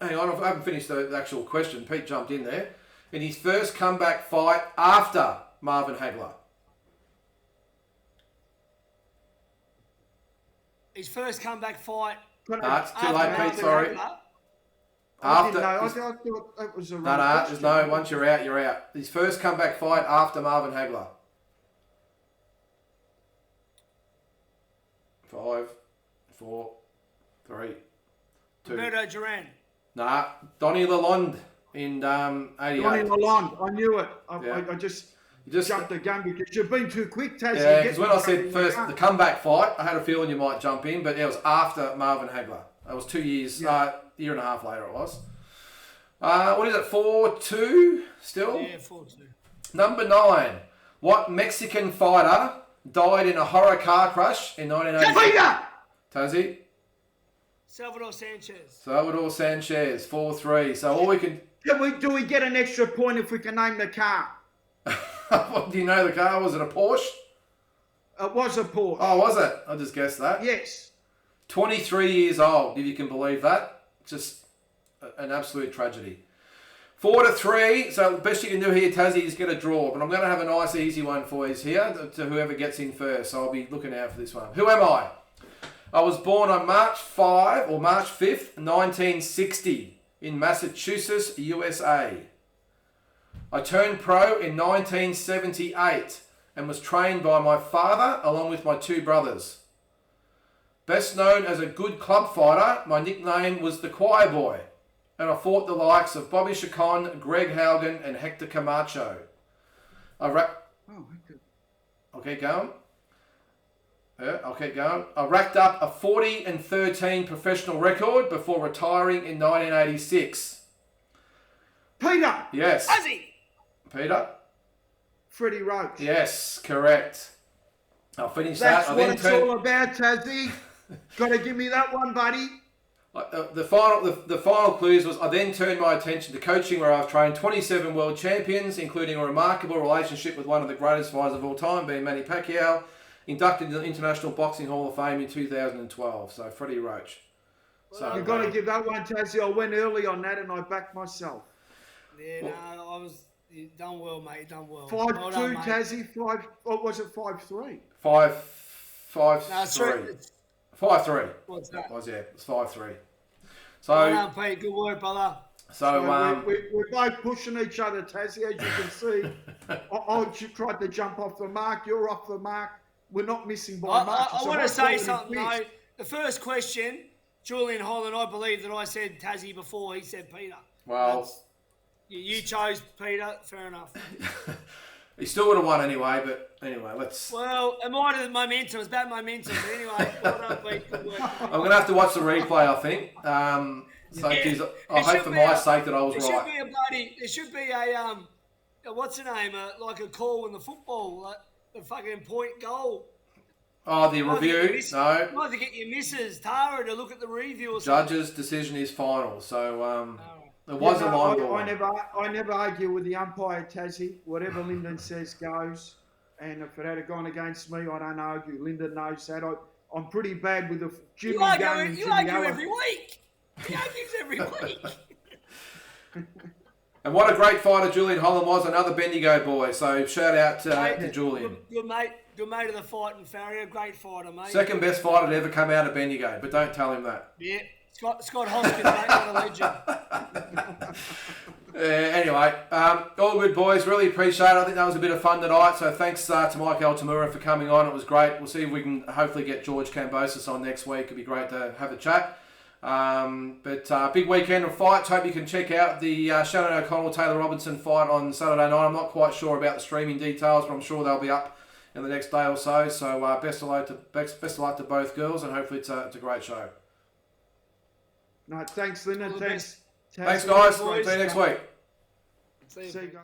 Hang on. I haven't finished the actual question. Pete jumped in there. In his first comeback fight after Marvin Hagler. His first comeback fight. No, it's too late, after Pete. Sorry. Hagler. I didn't After. know. I thought that was a No, wrong there's question. no. Once you're out, you're out. His first comeback fight after Marvin Hagler. 5, 4, 3, 2. Roberto Duran. Nah, Donnie Lalonde in 88. Donnie Lalonde. I knew it. Yeah. I just You just jumped the gun because you've been too quick, Tazzy. yeah, Get because when me I said going first in the the comeback fight, I had a feeling you might jump in, but it was after Marvin Hagler. That was 2 years, year and a half later it was. What is it, 4-2 still? Yeah, 4-2. Number 9. What Mexican fighter died in a horror car crash in 1980? Peter! Tazzy? Salvador Sanchez. Salvador Sanchez, 4-3. So all we can... Do we get an extra point if we can name the car? What, do you know the car? Was it a Porsche? It was a Porsche. Oh, was it? I just guessed that. Yes. 23 years old, if you can believe that. Just an absolute tragedy. 4-3. So the best you can do here, Tazzy, is get a draw. But I'm going to have a nice, easy one for you here to whoever gets in first. So I'll be looking out for this one. Who am I? I was born on March 5th, 1960 in Massachusetts, USA. I turned pro in 1978 and was trained by my father along with my 2 brothers. Best known as a good club fighter, my nickname was the Choir Boy, and I fought the likes of Bobby Chacon, Greg Haugen, and Hector Camacho. Okay, going. Yeah, I'll keep going. I racked up a 40-13 professional record before retiring in 1986. Peter! Yes. Tazzy. Peter? Freddie Roach. Yes, correct. I'll finish That's that. what it's all about, Tazzy. Got to give me that one, buddy. The final clues was I then turned my attention to coaching, where I've trained 27 world champions, including a remarkable relationship with one of the greatest fighters of all time, being Manny Pacquiao, inducted into the International Boxing Hall of Fame in 2012. So Freddie Roach. So You've got to give that one, Tazzy. I went early on that and I backed myself. Yeah, no, I was. You done well, mate. You done well. 5-2, Well done, mate. Tazzy. What was it? 5-3. 5-3. 5-3. What's that? It's 5-3. So Well done, Pete. Good work, brother. So we're both pushing each other, Tazzy, as you can see. I tried to jump off the mark. You're off the mark. We're not missing by much. I want to say something, though. The first question, Julian Holland, I believe that I said Tazzy before. He said Peter. Well, you chose Peter. Fair enough. He still would have won anyway, but anyway, let's... Well, it might have momentum. It's about momentum. But anyway, well done, Pete. Good work. I'm going to have to watch the replay, I think. Geez, I hope for my sake that I was right. There should be a what's the name? Like a call in the football, like the fucking point goal. Oh, the review? No. You might have to get your missus, Tara, to look at the review or something. something. Judge's decision is final, so it was a line ball. I never argue with the umpire, Tazzy. Whatever Lynden says goes. And if it had gone against me, I don't argue. Lynden knows that. I'm pretty bad with the Jimmy Young. You argue every week. He argues every week. And what a great fighter Julian Holland was, another Bendigo boy. So shout out to Julian. Good mate of the fighting farrier, great fighter, mate. Good best fighter to ever come out of Bendigo, but don't tell him that. Yeah, Scott Hoskins, mate, what a legend. Anyway, all good, boys. Really appreciate it. I think that was a bit of fun tonight. So thanks to Mike Altamura for coming on. It was great. We'll see if we can hopefully get George Cambosis on next week. It'd be great to have a chat. But big weekend of fights. Hope you can check out the Shannon O'Connell Taylor Robinson fight on Saturday night. I'm not quite sure about the streaming details, but I'm sure they'll be up in the next day or so. So best of luck to both girls, and hopefully it's a great show. No, thanks, Lyndon. Thanks, guys. See you next week. See you guys.